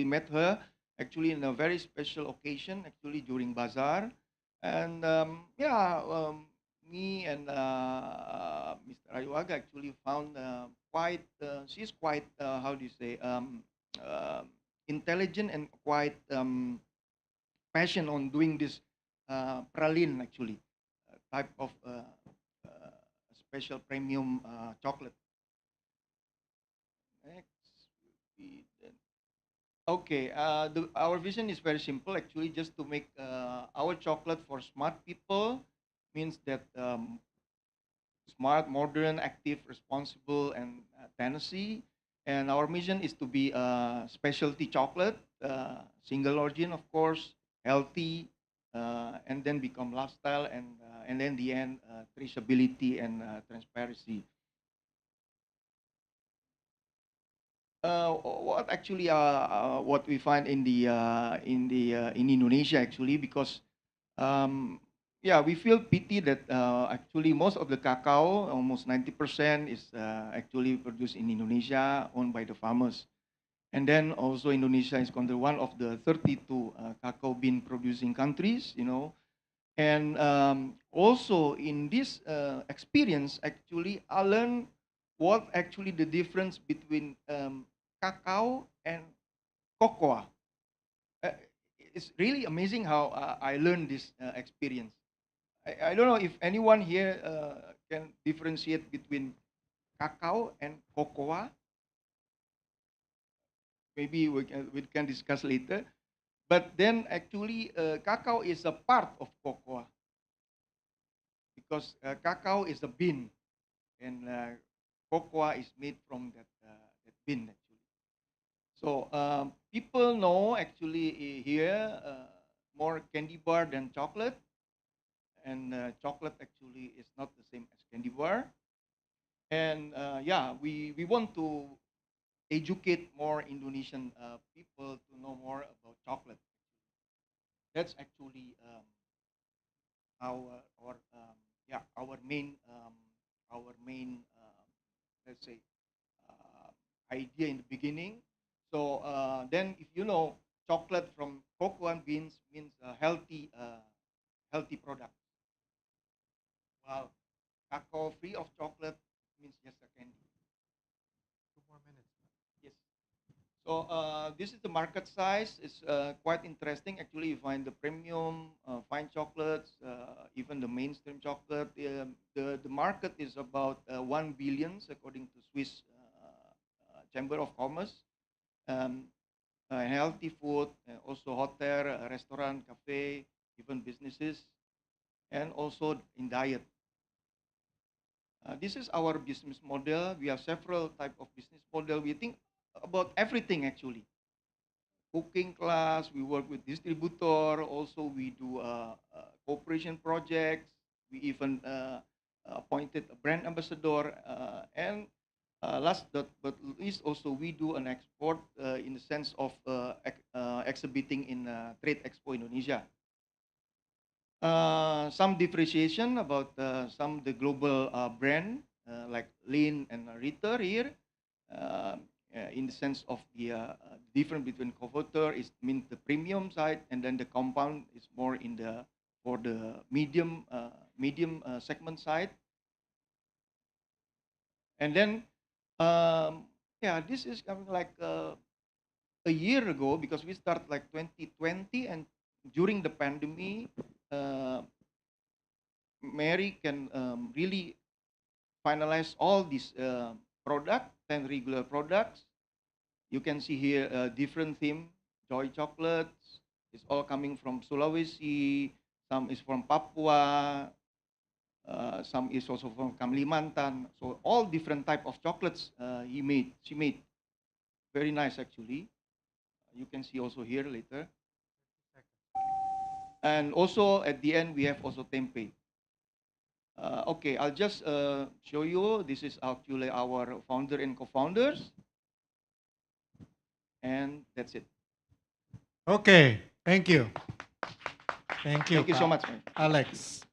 met her actually in a very special occasion, actually during bazaar, and yeah, me and Mr. Ayuaga actually found quite. She's quite how do you say uh, intelligent and quite passion on doing this praline actually, type of special premium chocolate. Next will be okay. Our vision is very simple actually, just to make our chocolate for smart people means that smart, modern, active, responsible, and Tennessee. And our mission is to be specialty chocolate, single origin, of course, healthy, and then become lifestyle, and then the end traceability and transparency. What actually what we find in Indonesia actually, because yeah, we feel pity that actually most of the cacao, almost 90%, is actually produced in Indonesia, owned by the farmers. And then also Indonesia is considered one of the 32 cacao bean producing countries, you know. And also in this experience, actually, I learned what actually the difference between cacao and cocoa. Uh, it's really amazing how I learned this experience. I don't know if anyone here can differentiate between cacao and cocoa. Maybe we can discuss later. But then actually, cacao is a part of cocoa because cacao is a bean, and cocoa is made from that bean actually. So people know actually here more candy bar than chocolate, and chocolate actually is not the same as candy bar. And yeah, we want to educate more Indonesian people to know more about chocolate. That's actually our yeah, our main let's say idea in the beginning. So then, if you know, chocolate from cocoa and beans means healthy product. While cacao free of chocolate means just a candy. 2 more minutes. Yes. So this is the market size. It's quite interesting. Actually, you find the premium, fine chocolates, even the mainstream chocolate. The market is about 1 billion, according to Swiss Chamber of Commerce. Um, healthy food, also hotel, restaurant, cafe, even businesses, and also in diet. This is our business model. We have several type of business model. We think about everything actually. Cooking class, we work with distributor, also we do cooperation projects, we even appointed a brand ambassador, and last but least also we do an export in the sense of exhibiting in Trade Expo Indonesia. Some differentiation about some the global brand like Lean and Ritter here, uh, in the sense of the difference between converter is mean the premium side, and then the compound is more in the for the medium segment side. And then yeah, this is coming like a year ago because we start like 2020, and during the pandemic, Mary can really finalize all these product, 10 regular products. You can see here a different theme, joy chocolates. It's all coming from Sulawesi. Some is from Papua. Some is also from Kalimantan. So all different type of chocolates she made. Very nice actually. You can see also here later. And also at the end we have also tempeh. Okay, I'll just show you. This is actually our founder and co-founders, and that's it. Okay, thank you. Thank you, Thank you so much, man. Alex.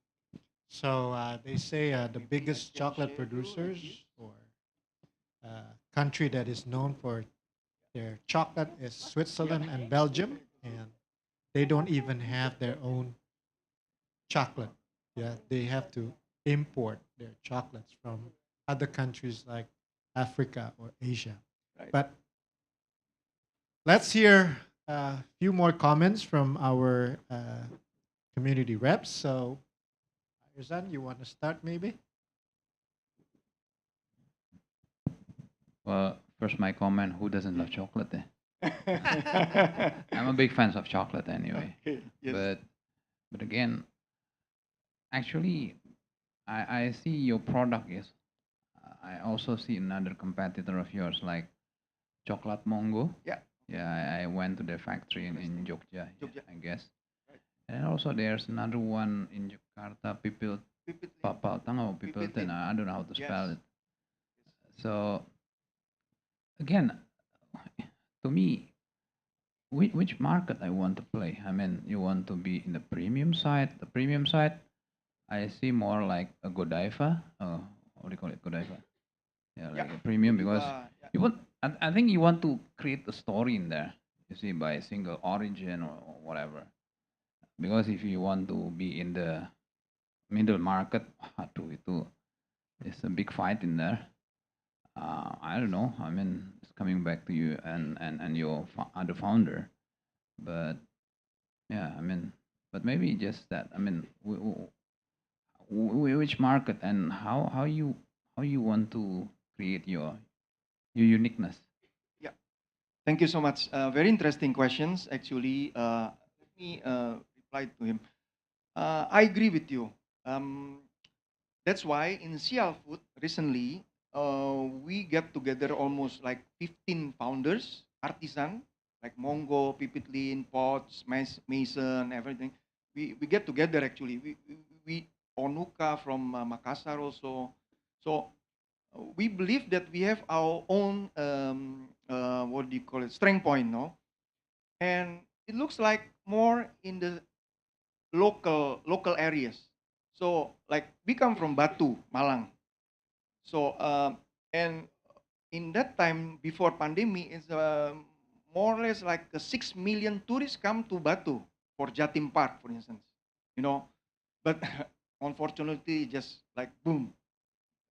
So they say the Maybe I biggest can chocolate share you producers this. or country that is known for their chocolate is Switzerland and Belgium, and they don't even have their own chocolate. Yeah, they have to import their chocolates from other countries like Africa or Asia. Right. But let's hear a few more comments from our community reps. So, Irzan, you want to start maybe? Well, first my comment, who doesn't love chocolate? I'm a big fan of chocolate anyway. Okay, yes. But again, actually, I see your product is. I also see another competitor of yours like Chocolate Mongo. Yeah. Yeah, I went to their factory in Jogja, Jogja. I guess. Right. And also there's another one in Jakarta, Pipil Pipit- Papaltang or Pipilten. Pipitin. I don't know how to Yes. spell it. So again, to me, which market I want to play? I mean, you want to be in the premium side. The premium side, I see more like a Godiva. What do you call it? Godiva. Yeah, like Yeah. a premium because Yeah. you want. I think you want to create a story in there. You see, by a single origin or whatever. Because if you want to be in the middle market, aduh, itu it's a big fight in there. I don't know. I mean, it's coming back to you and your other founder, but yeah, I mean, but maybe just that. I mean, which market and how you want to create your uniqueness. Yeah. Thank you so much. Very interesting questions. Actually, let me reply to him. I agree with you. That's why in Sial Food recently, we get together almost like 15 founders, artisan, like Mongo, Pipitlin, Potts, Mason, everything. We get together actually. We Onuka from Makassar also. So we believe that we have our own, what do you call it, strength point, no? And it looks like more in the local areas. So like we come from Batu, Malang. So and in that time before pandemic, it's more or less like 6 million tourists come to Batu for Jatim Park, for instance. You know, but unfortunately, just like boom,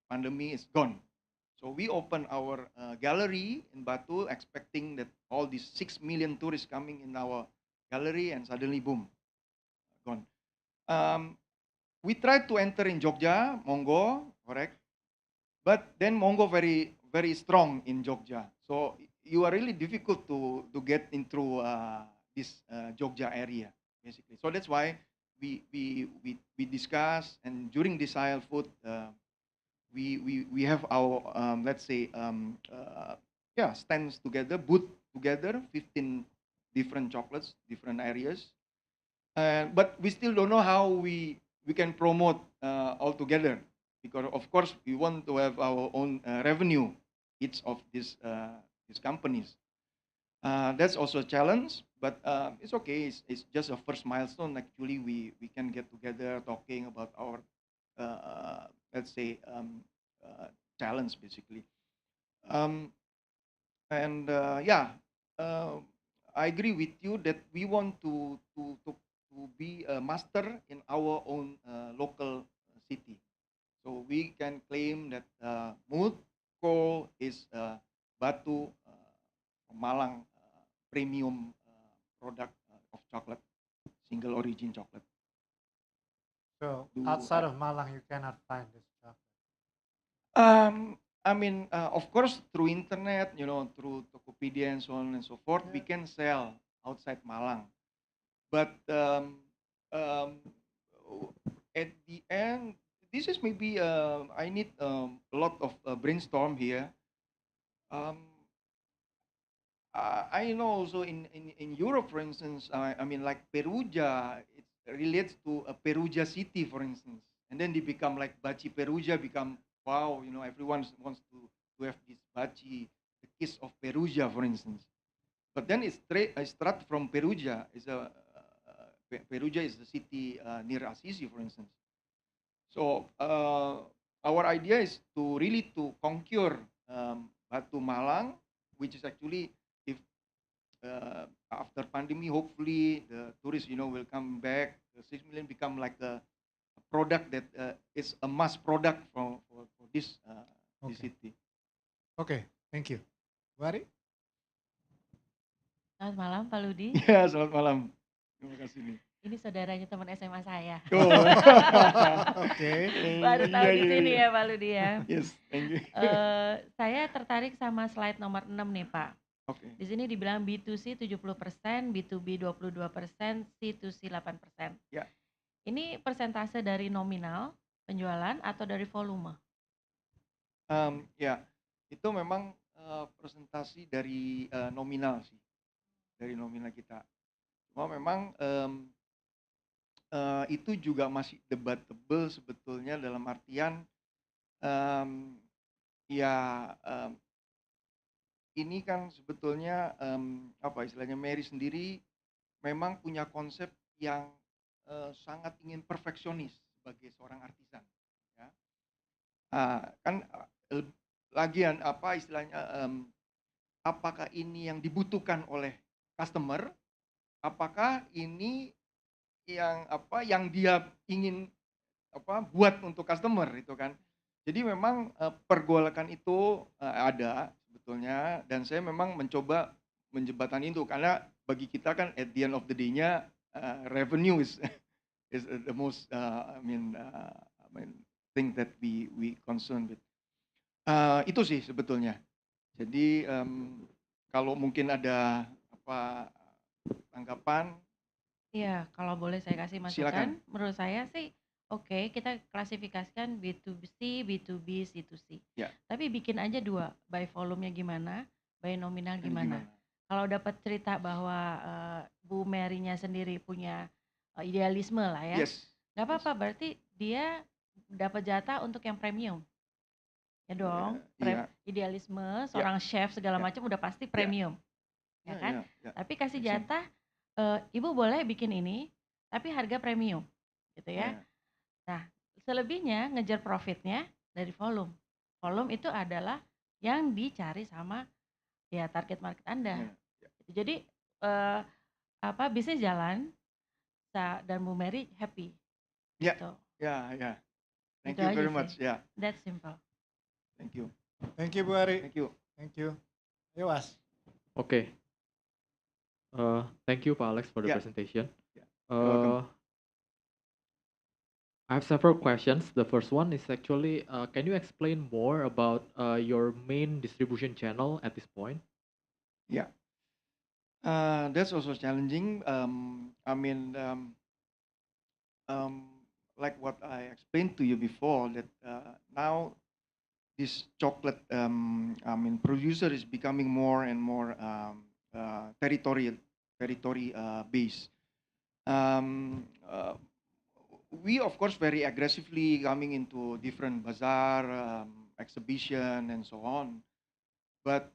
pandemic is gone. So we open our gallery in Batu, expecting that all these 6 million tourists coming in our gallery, and suddenly boom, gone. Um, we tried to enter in Jogja, Mongo, correct? But then Mongo very strong in Jogja. So you are really difficult to get into this Jogja area, basically. So that's why we discuss, and during this Sahel food, we have our let's say yeah, stands together, booth together, 15 different chocolates, different areas, but we still don't know how we can promote all together, because of course we want to have our own revenue, each of these companies. That's also a challenge, but it's okay. It's just a first milestone. Actually, we can get together talking about our let's say challenge basically. Um, and yeah, uh, I agree with you that we want to be a master in our own local city. So we can claim that Mutko is Batu Malang premium product of chocolate. single origin chocolate. So Do outside of Malang, you cannot find this chocolate. I mean, of course, through internet, through Tokopedia and so on and so forth, we Yeah. can sell outside Malang. But um, at the end, this is maybe I need a lot of brainstorm here. Um, I know also in Europe, for instance, I mean, like Perugia, it relates to a Perugia city, for instance. And then they become like Baci Perugia, become, wow, everyone wants to have this Baci, the kiss of Perugia, for instance. But then it's start from Perugia. Perugia is the city near Assisi, for instance. So our idea is to really to conquer Batu Malang, which is actually if after pandemic, hopefully the tourists, will come back. The 6 million become like a product that is a mass product for this this Okay. city. Okay. Thank you. Wari? Selamat malam Pak Ludi. Ya, selamat malam. Terima kasih nih. Ini saudaranya teman SMA saya. Oh. Okay. Baru tahu Iya, di iya, sini iya. ya Pak Ludi ya. Yes, thank you. Saya tertarik sama slide nomor 6 nih Pak. Oke. Di sini dibilang B2C 70%, B2B 22%, C2C 8%. Ya. Ini persentase dari nominal penjualan atau dari volume? Ya, itu memang presentasi dari nominal sih, dari nominal kita. Cuma memang itu juga masih debatable sebetulnya dalam artian ya ini kan sebetulnya apa istilahnya Mary sendiri memang punya konsep yang sangat ingin perfeksionis sebagai seorang artisan. Ya. Kan lagian apa istilahnya apakah ini yang dibutuhkan oleh customer? Apakah ini yang dia ingin buat untuk customer itu kan? Jadi memang pergolakan itu ada sebetulnya dan saya memang mencoba menjembatani itu karena bagi kita kan at the end of the day-nya revenue is the most I mean thing that we concern with. Itu sih sebetulnya. Jadi kalau mungkin ada apa tanggapan? Iya, kalau boleh saya kasih masukan, Silakan. menurut saya sih oke, kita klasifikasikan B2C, B2B, C2C. Ya. Tapi bikin aja dua, by volumenya gimana, by nominal Ini gimana. Kalau dapat cerita bahwa Bu Mary-nya sendiri punya idealisme lah ya, Yes. nggak apa-apa, berarti dia dapat jatah untuk yang premium. Ya dong, Iya. idealisme, seorang chef segala Ya. macam udah pasti premium. Ya kan? Ya. Tapi kasih Excellent. jatah, ibu boleh bikin ini, tapi harga premium, gitu ya. Ya. Nah, selebihnya ngejar profitnya dari volume. Volume itu adalah yang dicari sama ya target market Anda. Ya. Jadi bisnis jalan dan Bu Mary happy. Ya. Gitu. Ya. Thank Itu you aja very sih. much. Ya. That's simple. Thank you. Thank you, Bu Ari. Thank you. Thank you. Ayo, Was. Okay. Thank you, Pak Alex, for the Yeah. presentation. Yeah. You're welcome. I have several questions. The first one is actually, can you explain more about your main distribution channel at this point? Yeah. That's also challenging. I mean, like what I explained to you before, that now this chocolate, producer is becoming more and more territory based. We of course very aggressively coming into different bazaar, exhibition, and so on, but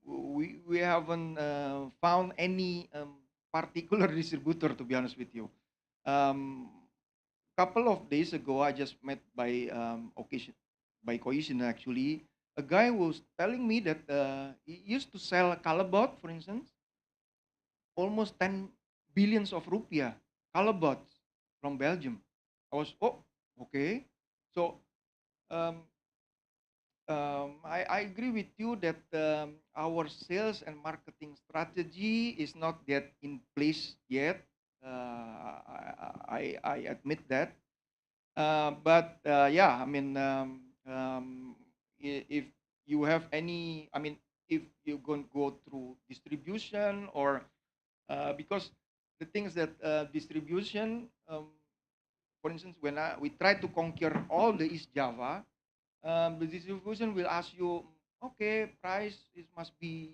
we haven't found any particular distributor, to be honest with you. Couple of days ago, I just met by coincidence actually, a guy was telling me that he used to sell calabot, for instance, almost 10 billions of rupiah, calabots from Belgium. I was, okay. So I agree with you that our sales and marketing strategy is not yet in place yet. I admit that. But yeah, I mean, if you have any, I mean, if you're going to go through distribution or because the things that distribution, for instance, when we try to conquer all the East Java, the distribution will ask you, okay, price is must be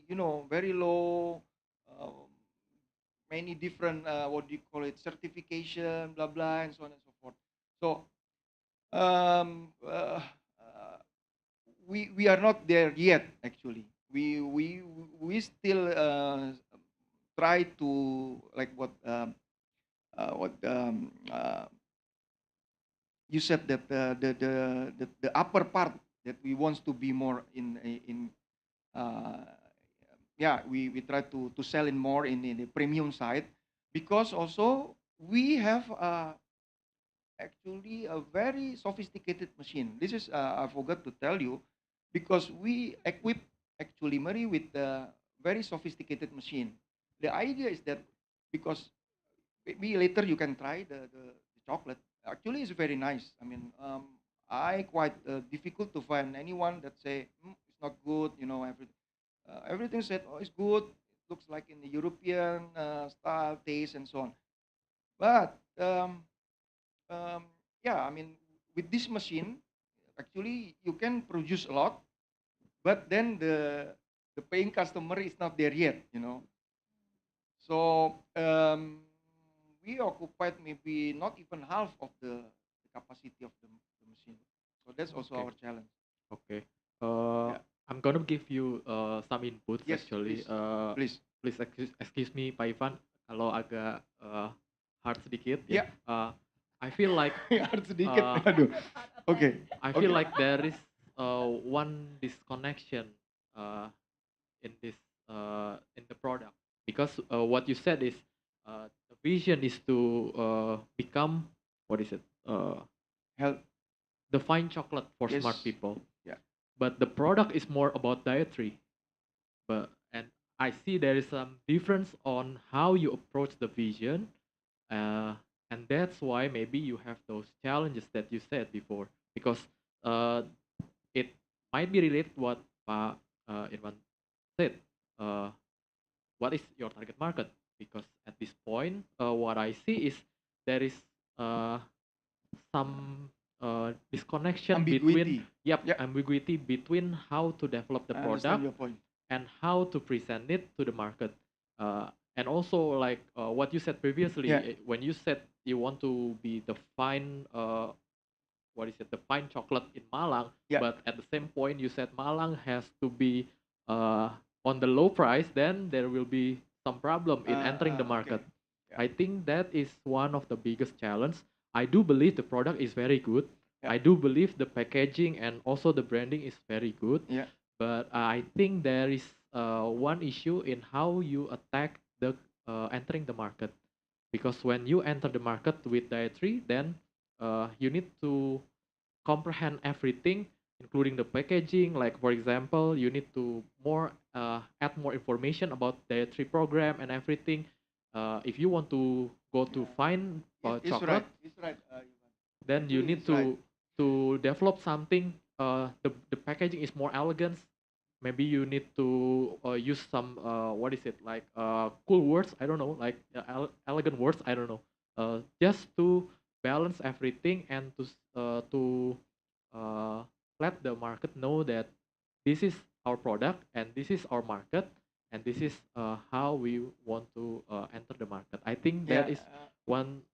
very low, uh, many different what do you call it, certification, blah blah, and so on and so forth. So um, uh, uh, we are not there yet. Actually, we still try to like what you said that the upper part that we wants to be more in uh, yeah, we try to sell in more in the premium side, because also we have actually a very sophisticated machine. This is I forgot to tell you, because we equip actually Mary with a very sophisticated machine. The idea is that because maybe later you can try the chocolate. Actually, it's very nice. I mean, I quite difficult to find anyone that say it's not good. Everything said, oh, it's good. It looks like in the European style, taste, and so on. But yeah, I mean, with this machine, actually you can produce a lot, but then the paying customer is not there yet. So we occupied maybe not even half of the capacity of the machine. So that's also Okay. our challenge. Okay. Yeah. I'm gonna give you some inputs Yes, actually. please, please. Please excuse me, Pak Ivan, kalau agak hard sedikit ya. Yeah. I feel like Harus sedikit. uh, Aduh. Okay. I feel Okay. like there is one disconnection uh, in the product, because what you said is the vision is to become, what is it, Help. the fine chocolate for Yes. smart people, Yeah. but the product is more about dietary. And I see there is some difference on how you approach the vision, uh, and that's why maybe you have those challenges that you said before, because uh, it might be related to what Pak Irwan said. Uh, what is your target market? Because at this point, what I see is there is uh, some disconnection between, Ambiguity. yep, Yeah. ambiguity between how to develop the I understand product your point. and how to present it to the market. And also, like what you said previously, Yeah. when you said you want to be the fine, what is it, the fine chocolate in Malang, Yeah. but at the same point you said Malang has to be uh, on the low price, then there will be some problem in entering the market. Okay. Yeah. I think that is one of the biggest challenge. I do believe the product is very good. Yeah. I do believe the packaging and also the branding is very good. Yeah. But I think there is one issue in how you attack the entering the market, because when you enter the market with dietary, then you need to comprehend everything, including the packaging. Like for example, you need to more add more information about dietary program and everything. If you want to go to Yeah. find It's chocolate, right. It's right. then you Actually, need it's right. to develop something. The packaging is more elegant. Maybe you need to use some what is it, like cool words, I don't know, like elegant words, I don't know, just to balance everything and to uh, let the market know that this is our product and this is our market, and this is how we want to enter the market. I think that Yeah. is one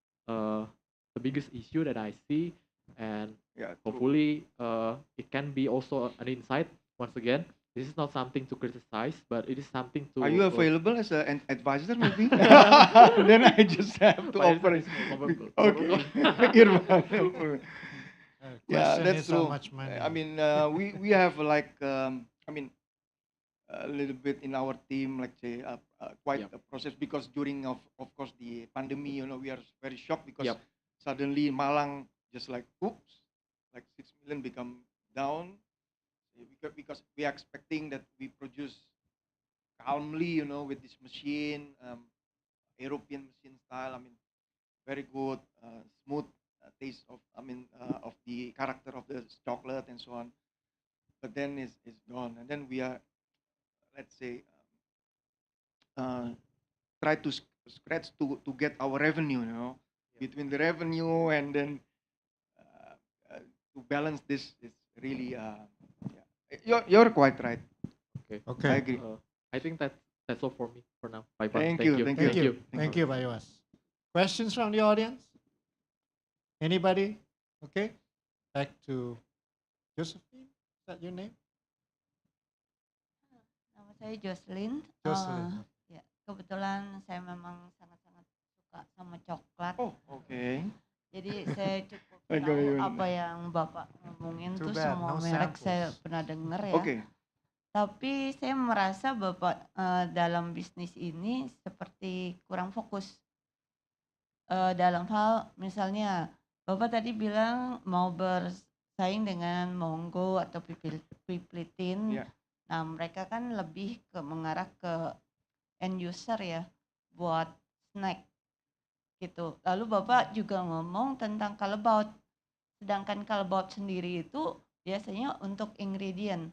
the biggest issue that I see, and Yeah. True. hopefully it can be also an insight. Once again, this is not something to criticize, but it is something to Are you available as an advisor, maybe? Then I just have to offer it. Okay. Irfan. Yeah, Question that's is how true. much money? I mean, we have like I mean, a little bit in our team, like say, quite Yep. a process, because during of course the pandemic, we are very shocked because Yep. suddenly Malang just like oops, like 6 million become down, because we are expecting that we produce calmly, with this machine, European machine style. I mean, very good, smooth taste of, of the character of the chocolate and so on. But then it's gone, and then we are, let's say, uh, try to scratch to get our revenue, Yeah. between the revenue and then uh, to balance this is really, yeah. You're quite right. Okay. I Okay. agree. I think that's all for me for now. Bye bye. Thank Thank you, you. thank Thank you. you. Thank Thank you. you, Bayuas. Questions from the audience? Anybody? Okay. Back to Josephine. Is that your name? Nama saya Jocelyn. Jocelyn. Ya, kebetulan saya memang sangat-sangat suka sama coklat. Oh, okay. Jadi saya cukup Thank tahu you. apa yang Bapak ngomongin Too tuh bad, semua no merek saya samples. pernah dengar ya. Okay. Tapi saya merasa Bapak dalam bisnis ini seperti kurang fokus. Dalam hal misalnya Bapak tadi bilang mau bersaing dengan Mongo atau Piplitin. Yeah. Nah, mereka kan lebih mengarah ke end user ya, buat snack gitu. Lalu Bapak juga ngomong tentang kalebaut. Sedangkan kalebaut sendiri itu biasanya untuk ingredient,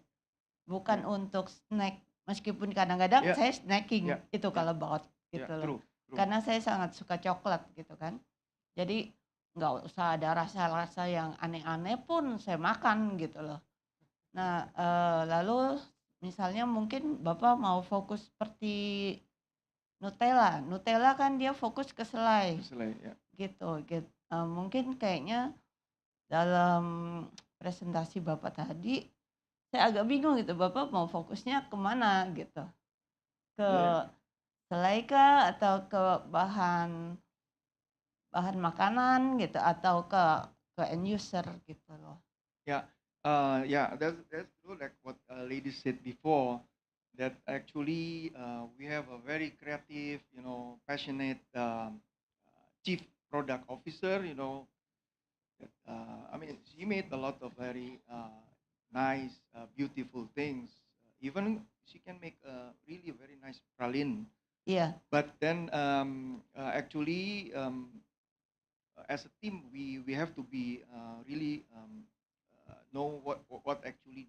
bukan untuk snack. Meskipun kadang-kadang Yeah. saya snacking Yeah. itu kalebaut gitu Yeah, loh. true. Karena saya sangat suka coklat gitu kan. Jadi nggak usah ada rasa-rasa yang aneh-aneh pun saya makan gitu loh. Nah, lalu misalnya mungkin Bapak mau fokus seperti Nutella. Nutella kan dia fokus ke selai Selai, ya. gitu. Mungkin kayaknya dalam presentasi Bapak tadi saya agak bingung gitu. Bapak mau fokusnya kemana gitu? Ke Yeah. selai kah atau ke bahan makanan gitu atau ke end user gitu loh. Yeah, yeah, that's true. Like what lady said before, that actually we have a very creative, passionate chief product officer. That, she made a lot of very nice, beautiful things. Even she can make a really very nice praline. Iya, But then actually, as a team, we have to be really know what actually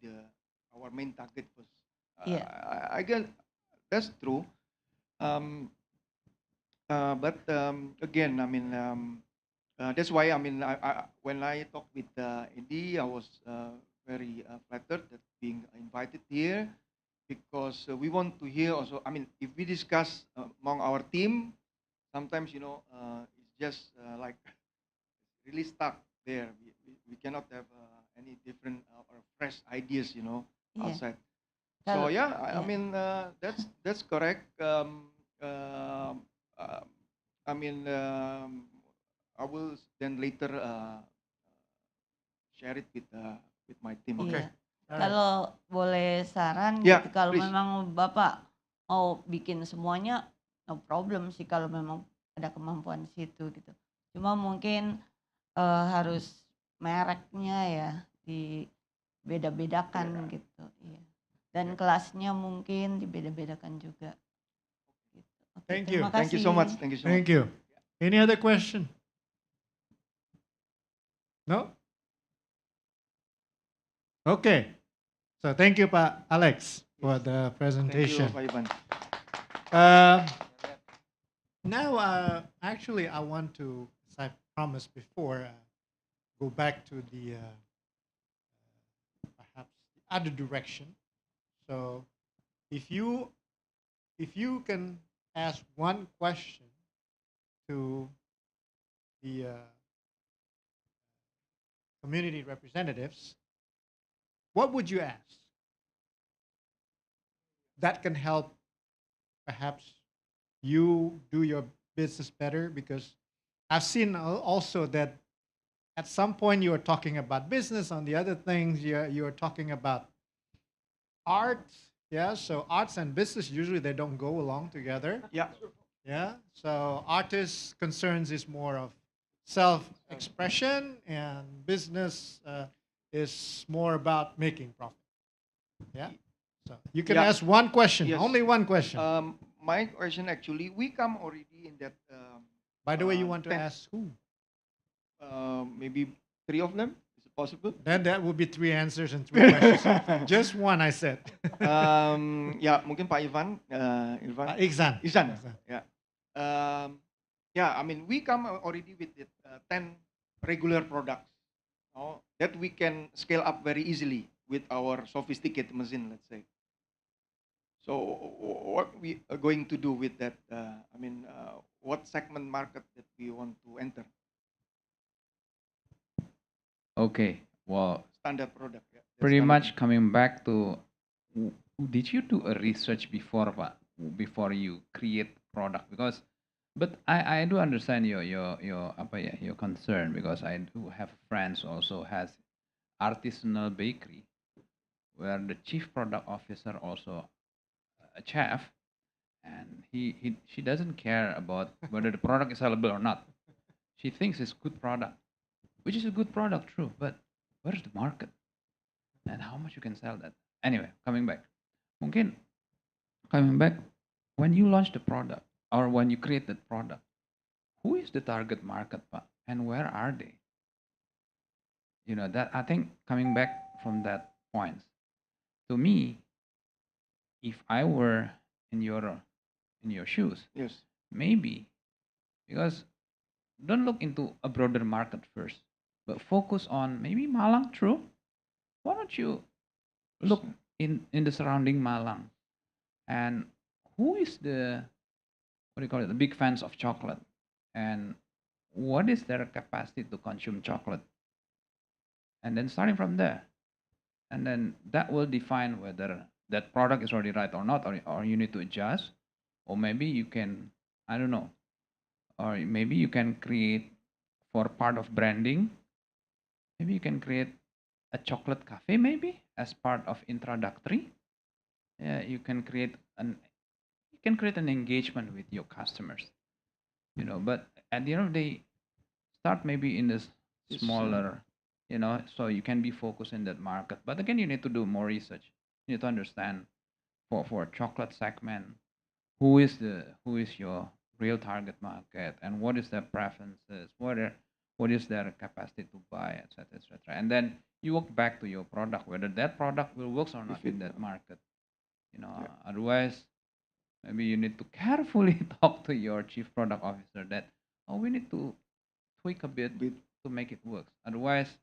our main target was. iya, I guess that's true. Um, but again, that's why when I talked with Andy, I was very flattered that being invited here because we want to hear also. I mean, if we discuss among our team, sometimes it's just like really stuck there. We cannot have any different or fresh ideas, iya. outside. Kalau So yeah, I iya. mean that's correct. Uh, I mean I will then later share it with my team. Okay. Iya. All right. Kalau boleh saran Yeah, gitu, kalau please. memang Bapak mau bikin semuanya, no problem sih kalau memang ada kemampuan di situ gitu. Cuma mungkin harus mereknya ya dibeda-bedakan gitu. Iya. Dan kelasnya mungkin dibeda-bedakan juga. Gitu. Oke, Thank you. terima Thank you so kasih. much. Thank you so much. Thank you. Any other question? No? Okay. So thank you, Pak Alex, for Yes. the Thank you, presentation. Pak Ivan. Now, actually, I want to, as I promised before, go back to the perhaps the other direction. So, if you can ask one question to the community representatives, what would you ask? That can help perhaps you do your business better, because I've seen also that at some point you are talking about business, on the other things you're talking about art. Yeah, so arts and business usually they don't go along together. Yeah. Yeah, so artist concerns is more of self-expression, and business is more about making profit. Yeah, so you can Yeah. ask one question, Yes. only one question. My question actually, we come already in that By the way, you want to 10, ask who? maybe 3 of them. Is it possible? Then that would be 3 answers and 3 questions. Just one, I said. Ya, mungkin Pak Ivan, Irfan. Iksan. Ihsan. Yeah. Yeah, I mean, we come already with 10 regular products that we can scale up very easily with our sophisticated machine, let's say. So what we are going to do with that? I mean, what segment market that we want to enter? Okay, well, Standard product. Yeah. That's pretty standard. much coming back to, did you do a research before, Pak, before you create product? Because, but I do understand your apa ya, your concern, because I do have friends also has artisanal bakery where the chief product officer also a chef, and she doesn't care about whether the product is sellable or not. She thinks it's good product, which is a good product, true, but where's the market and how much you can sell that? Anyway, coming back, mungkin coming back, when you launch the product or when you create that product, who is the target market, Pak, and where are they? You know, that I think coming back from that point, to me, if I were in your shoes, Yes. maybe, because don't look into a broader market first, but focus on maybe Malang, true. Why don't you look in the surrounding Malang, and who is the, what do you call it, the big fans of chocolate, and what is their capacity to consume chocolate, and then starting from there, and then that will define whether that product is already right or not, or you need to adjust, or maybe you can, I don't know, or maybe you can create, for part of branding, maybe you can create a chocolate cafe maybe as part of introductory. Yeah, you can create an engagement with your customers, you know, but at the end of the day, start maybe in this Yes, smaller, you know, so you can be focused in that market. But again, you need to do more research. You need to understand for chocolate segment, who is your real target market, and what is their preferences, what is their capacity to buy, etc., etc. And then you work back to your product, whether that product will work or not If it- in that market. You know, Yeah. otherwise maybe you need to carefully talk to your chief product officer that, oh, we need to tweak a bit Bit. to make it work. Otherwise,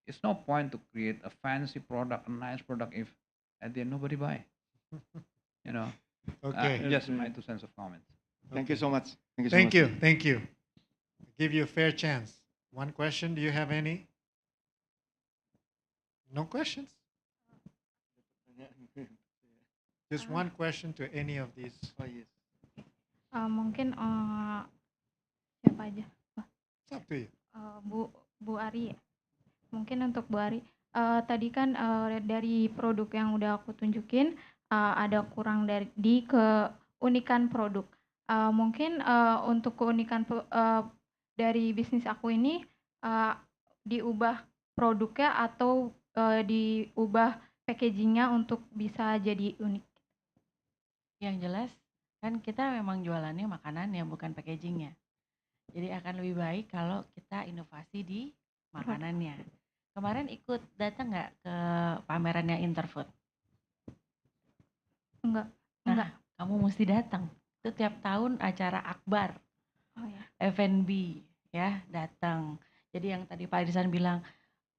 it's no point to create a fancy product, a nice product, if at the end nobody buy. You know, Okay. just my 2 cents of comments. Thank you Okay. so much. Thank you so Thank much. you. Thank you. Give you a fair chance. One question. Do you have any? No questions? Just one question to any of these. Oh yes. Mungkin siapa aja? It's up to you. Bu Ari. Mungkin untuk Bu Ari. Tadi kan dari produk yang udah aku tunjukin ada kurang di keunikan produk. Mungkin untuk keunikan dari bisnis aku ini diubah produknya atau diubah packagingnya untuk bisa jadi unik. Yang jelas kan kita memang jualannya makanan ya, bukan packagingnya. Jadi akan lebih baik kalau kita inovasi di makanannya. Kemarin ikut datang nggak ke pamerannya Interfood? Enggak. Nah, kamu mesti datang. Itu tiap tahun acara akbar, Oh ya. F&B ya, datang. Jadi yang tadi Pak Irsan bilang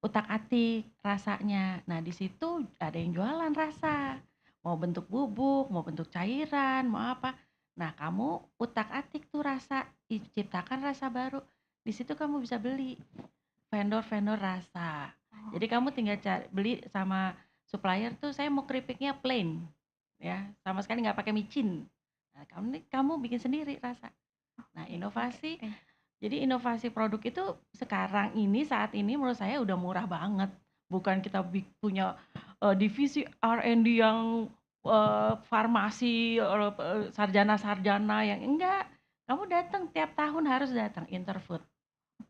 utak-atik rasanya. Nah, di situ ada yang jualan rasa. Mau bentuk bubuk, mau bentuk cairan, mau apa. Nah, kamu utak-atik tuh rasa, ciptakan rasa baru. Di situ kamu bisa beli vendor-vendor rasa. Jadi kamu tinggal beli sama supplier tuh, saya mau keripiknya plain, ya, sama sekali nggak pakai micin. Nah, kamu bikin sendiri rasa. Nah, inovasi. Jadi inovasi produk itu sekarang ini, saat ini menurut saya udah murah banget. Bukan kita punya divisi R&D yang farmasi, sarjana-sarjana yang enggak. Kamu datang tiap tahun, harus datang Interfood.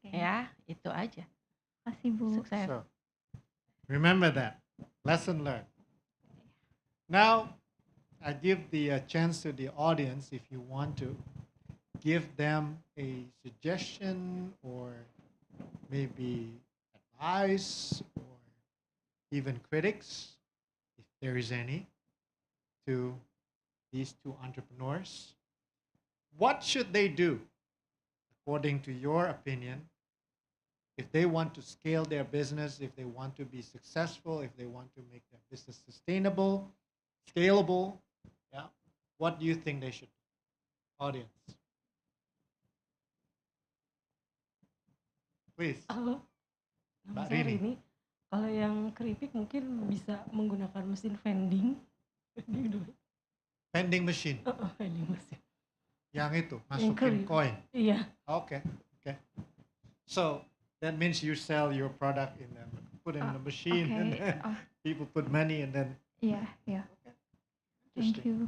Ya, itu aja. Kasih Bu. Sukses. So, remember that. Lesson learned. Now, I give the chance to the audience if you want to give them a suggestion or maybe advice or even critics, if there is any, to these two entrepreneurs, what should they do, according to your opinion, if they want to scale their business, if they want to be successful, if they want to make their business sustainable, scalable? Yeah. What do you think they should do? Audience, please. Halo, nama Mbak saya Rini. Rini. Kalau yang keripik mungkin bisa menggunakan mesin vending. Vending dulu. Vending machine. Vending mesin. Yang itu, Yang masukin keripik. koin. Iya. Okay. Okay. So that means you sell your product in them, put in the machine, and Okay. then people put money, and then Yeah, yeah. Thank interesting. you.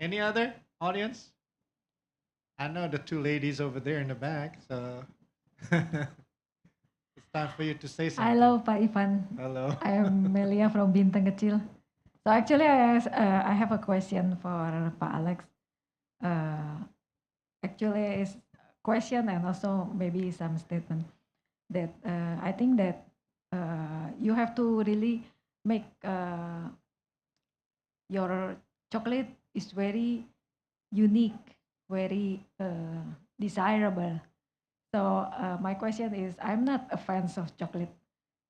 Any other audience? I know the two ladies over there in the back, so it's time for you to say something. Halo Pak Ivan, Hello. I am Melia from Bintang Kecil. So actually I have a question for Pak Alex. Actually it's question and also maybe some statement that I think that you have to really make your chocolate is very unique, very desirable. So my question is, I'm not a fan of chocolate.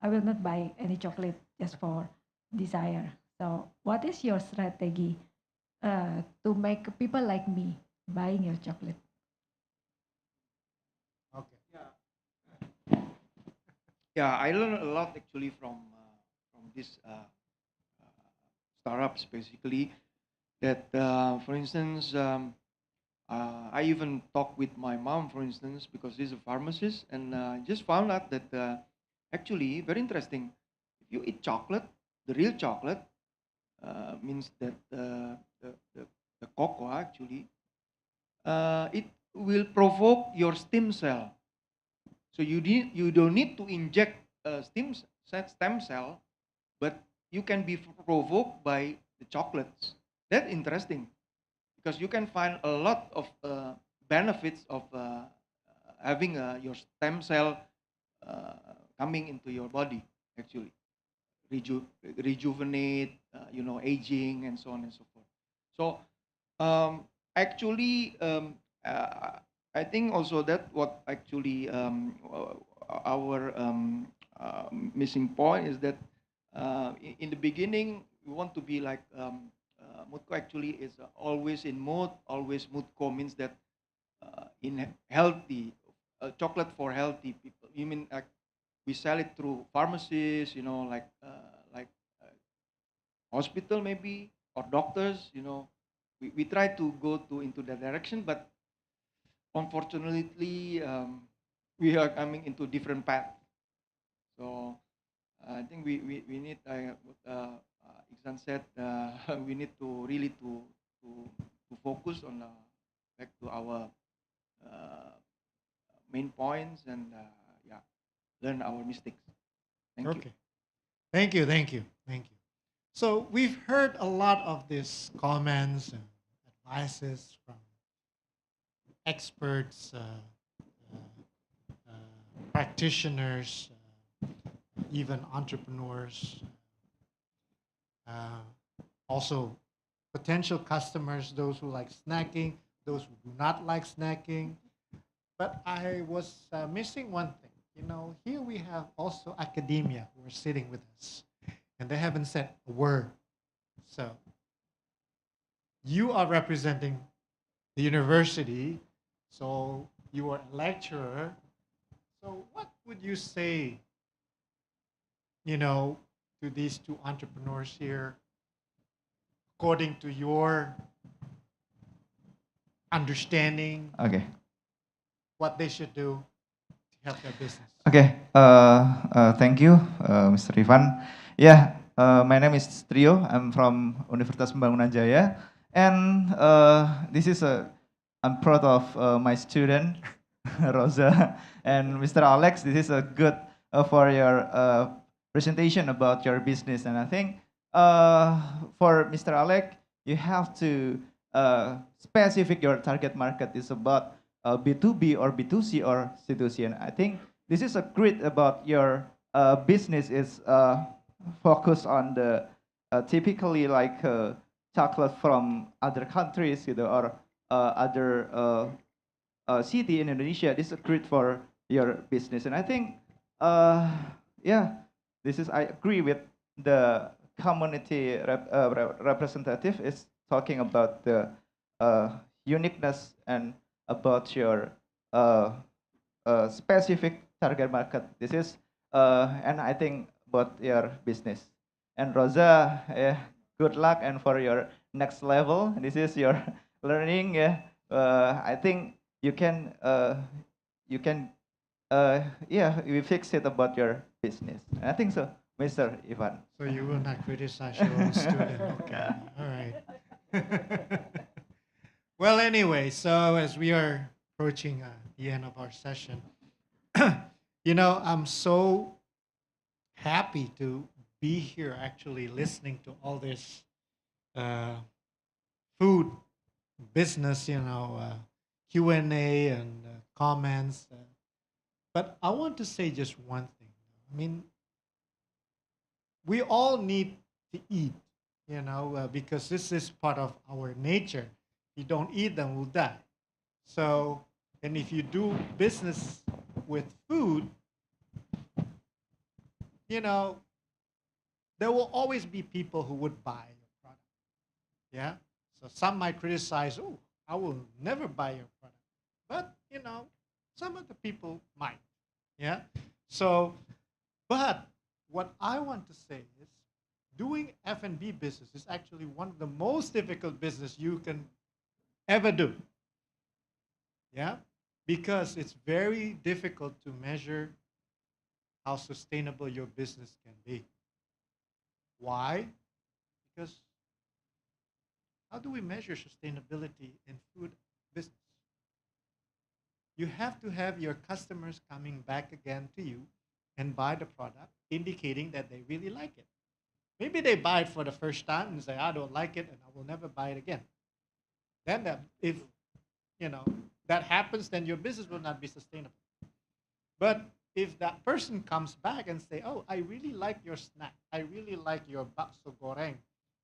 I will not buy any chocolate just for desire. So what is your strategy to make people like me buying your chocolate? Okay. Yeah, I learned a lot actually from this startups basically. That for instance, I even talked with my mom, for instance, because she's a pharmacist, and just found out that actually very interesting. If you eat chocolate, the real chocolate means that the cocoa actually it will provoke your stem cell. So you don't need to inject a stem cell, but you can be provoked by the chocolates. That's interesting because you can find a lot of benefits of having your stem cell coming into your body actually rejuvenate, aging and so on and so forth. So actually, I think also that what actually our missing point is that in the beginning we want to be like Mutko actually is always in mood, always Mutko means that in healthy chocolate for healthy people. You mean we sell it through pharmacies, like hospital maybe or doctors, we try to go into that direction, but unfortunately we are coming into different path. So I think we need what Iksan said, we need to really to focus on back to our main points and yeah, learn our mistakes. Thank you. Okay. Thank you. Thank you. Thank you. So we've heard a lot of these comments and advices from experts, practitioners, even entrepreneurs, uh, also potential customers, those who like snacking, those who do not like snacking. But I was missing one thing. Here we have also academia who are sitting with us, and they haven't said a word. So you are representing the university, so you are a lecturer. So what would you say, to these two entrepreneurs here, according to your understanding, Okay. what they should do to help their business? Okay. Thank you, Mr. Ivan. Yeah, my name is Trio. I'm from Universitas Pembangunan Jaya, and this is I'm proud of my student Rosa and Mr. Alex. This is a good for your presentation about your business, and I think for Mr. Alex, you have to specific your target market is about B2B or B2C or C2C. And I think this is a great about your business is focus on the typically like chocolate from other countries, or other city in Indonesia. This is great for your business, and I think, yeah, this is I agree with the community representative is talking about the uh, uniqueness and about your uh, specific target market. This is and I think about your business. And Rosa, good luck and for your next level. This is your learning. I think you can yeah, we fix it about your business. I think so, Mr. Ivan. So you will not criticize your own student. Okay. All right. Well, anyway, so as we are approaching the end of our session, I'm so happy to be here actually listening to all this uh, food business, Q&A and comments. But I want to say just one thing. I mean, we all need to eat, because this is part of our nature. If you don't eat, then we'll die. So, and if you do business with food, there will always be people who would buy your product. Yeah. So some might criticize, oh, I will never buy your product. But, some of the people might. Yeah. So, but what I want to say is doing F&B business is actually one of the most difficult business you can ever do. Yeah. Because it's very difficult to measure how sustainable your business can be. Why? Because how do we measure sustainability in food business? You have to have your customers coming back again to you and buy the product, indicating that they really like it. Maybe they buy it for the first time and say, I don't like it and I will never buy it again. Then if that happens, then your business will not be sustainable. But if that person comes back and say, oh, I really like your snack, I really like your bakso goreng,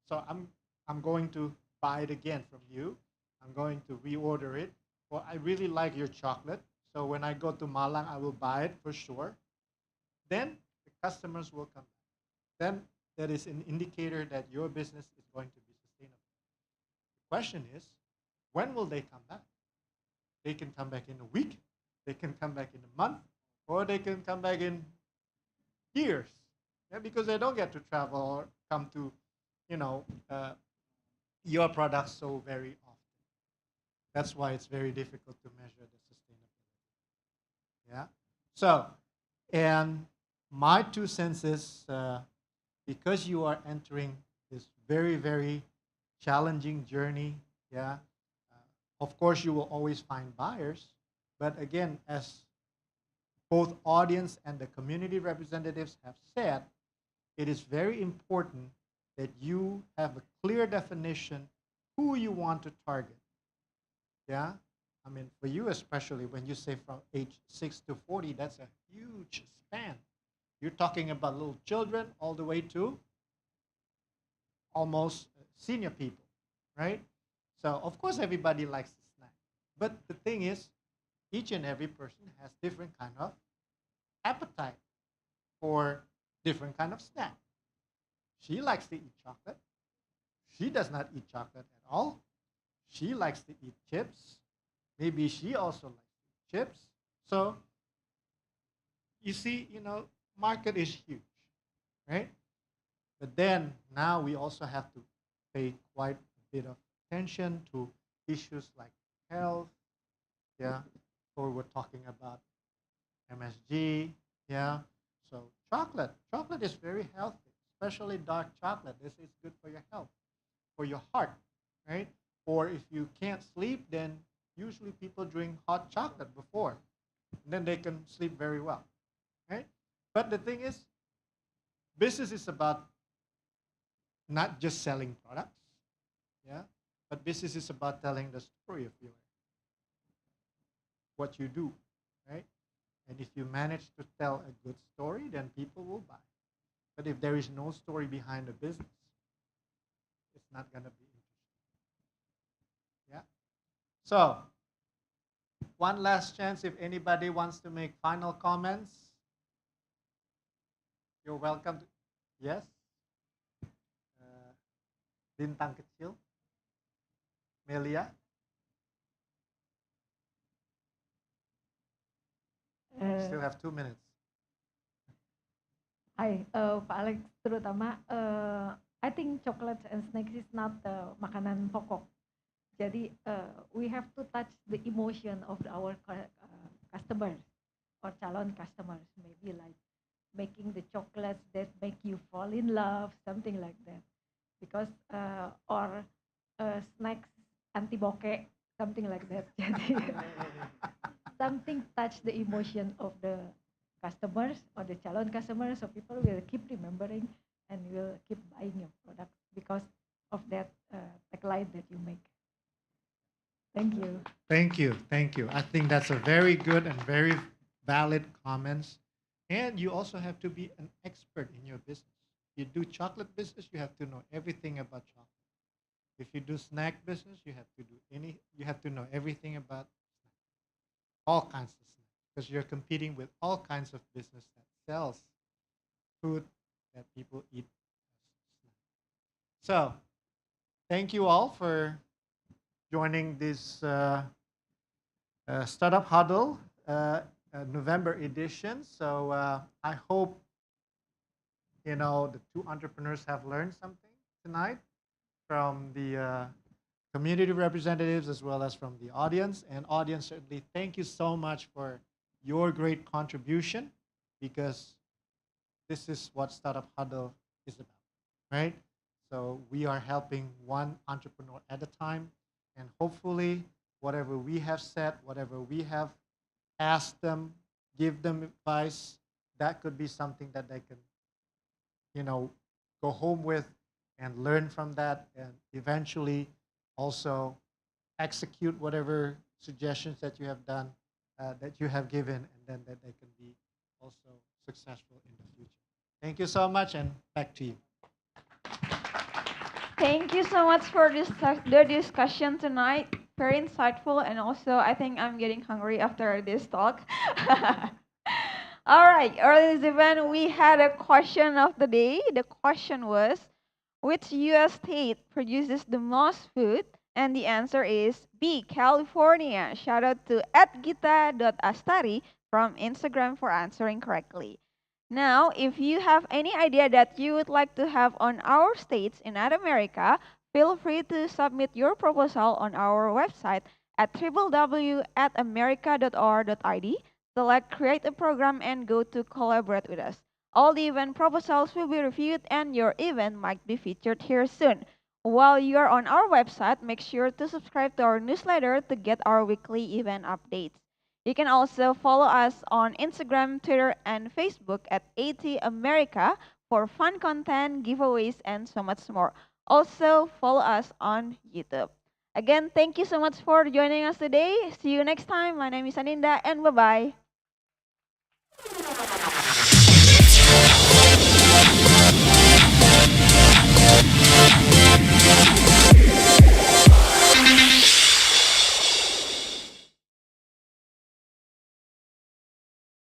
so I'm going to buy it again from you, I'm going to reorder it, or I really like your chocolate, so when I go to Malang I will buy it for sure, then the customers will come back. Then that is an indicator that your business is going to be sustainable. The question is, when will they come back? They can come back in a week, they can come back in a month, or they can come back in years, because they don't get to travel or come to, your products so very often. That's why it's very difficult to measure the sustainability. Yeah. So, and my 2 cents is because you are entering this very, very challenging journey. Yeah. Of course, you will always find buyers, but again, as both audience and the community representatives have said, it is very important that you have a clear definition who you want to target. Yeah? I mean, for you especially, when you say from age 6 to 40, that's a huge span. You're talking about little children all the way to almost senior people, right? So, of course, everybody likes to snack. But the thing is, each and every person has different kind of appetite for different kind of snack. She likes to eat chocolate. She does not eat chocolate at all. She likes to eat chips. Maybe she also likes to eat chips. So you see, market is huge, right? But then now we also have to pay quite a bit of attention to issues like health, yeah, or we're talking about MSG, yeah. So chocolate is very healthy, especially dark chocolate. This is good for your health, for your heart, right? Or if you can't sleep, then usually people drink hot chocolate before, and then they can sleep very well, right? But the thing is, business is about not just selling products, yeah, But business is about telling the story of what you do, right? And if you manage to tell a good story, then people will buy. But if there is no story behind the business, it's not going to be interesting. Yeah. So, one last chance if anybody wants to make final comments. You're welcome. Yes? Bintang kecil. Melia? You still have 2 minutes. Hai, Pak Alex, terutama I think chocolates and snacks is not makanan pokok. Jadi we have to touch the emotion of our customers or calon customers, maybe like making the chocolates that make you fall in love, something like that. Because or snacks anti bokeh, something like that. Jadi something touch the emotion of the customers or the calon customers, so people will keep remembering and will keep buying your product because of that tagline that you make. Thank you. Thank you. Thank you. I think that's a very good and very valid comments. And you also have to be an expert in your business. You do chocolate business, you have to know everything about chocolate. If you do snack business, you have to know everything about all kinds of snacks because you're competing with all kinds of business that sells food that people eat as snacks. So, thank you all for joining this Startup Huddle November edition. So I hope the two entrepreneurs have learned something tonight from the community representatives as well as from the audience. And audience, certainly thank you so much for your great contribution because this is what Startup Huddle is about, right? So we are helping one entrepreneur at a time, and hopefully whatever we have said, whatever we have asked them, give them advice, that could be something that they can, go home with and learn from that and eventually also execute whatever suggestions that you have done, that you have given, and then that they can be also successful in the future. Thank you so much, and back to you. Thank you so much for the discussion tonight. Very insightful, and also I think I'm getting hungry after this talk. All right, earlier this event, we had a question of the day. The question was, which U.S. state produces the most food? And the answer is B, California. Shout out to @gita.astari from Instagram for answering correctly. Now, if you have any idea that you would like to have on our states in America, feel free to submit your proposal on our website at www.america.or.id. Select create a program and go to collaborate with us. All the event proposals will be reviewed and your event might be featured here soon. While you are on our website, make sure to subscribe to our newsletter to get our weekly event updates. You can also follow us on Instagram, Twitter, and Facebook at AT America for fun content, giveaways, and so much more. Also, follow us on YouTube. Again, thank you so much for joining us today. See you next time. My name is Aninda, and bye-bye.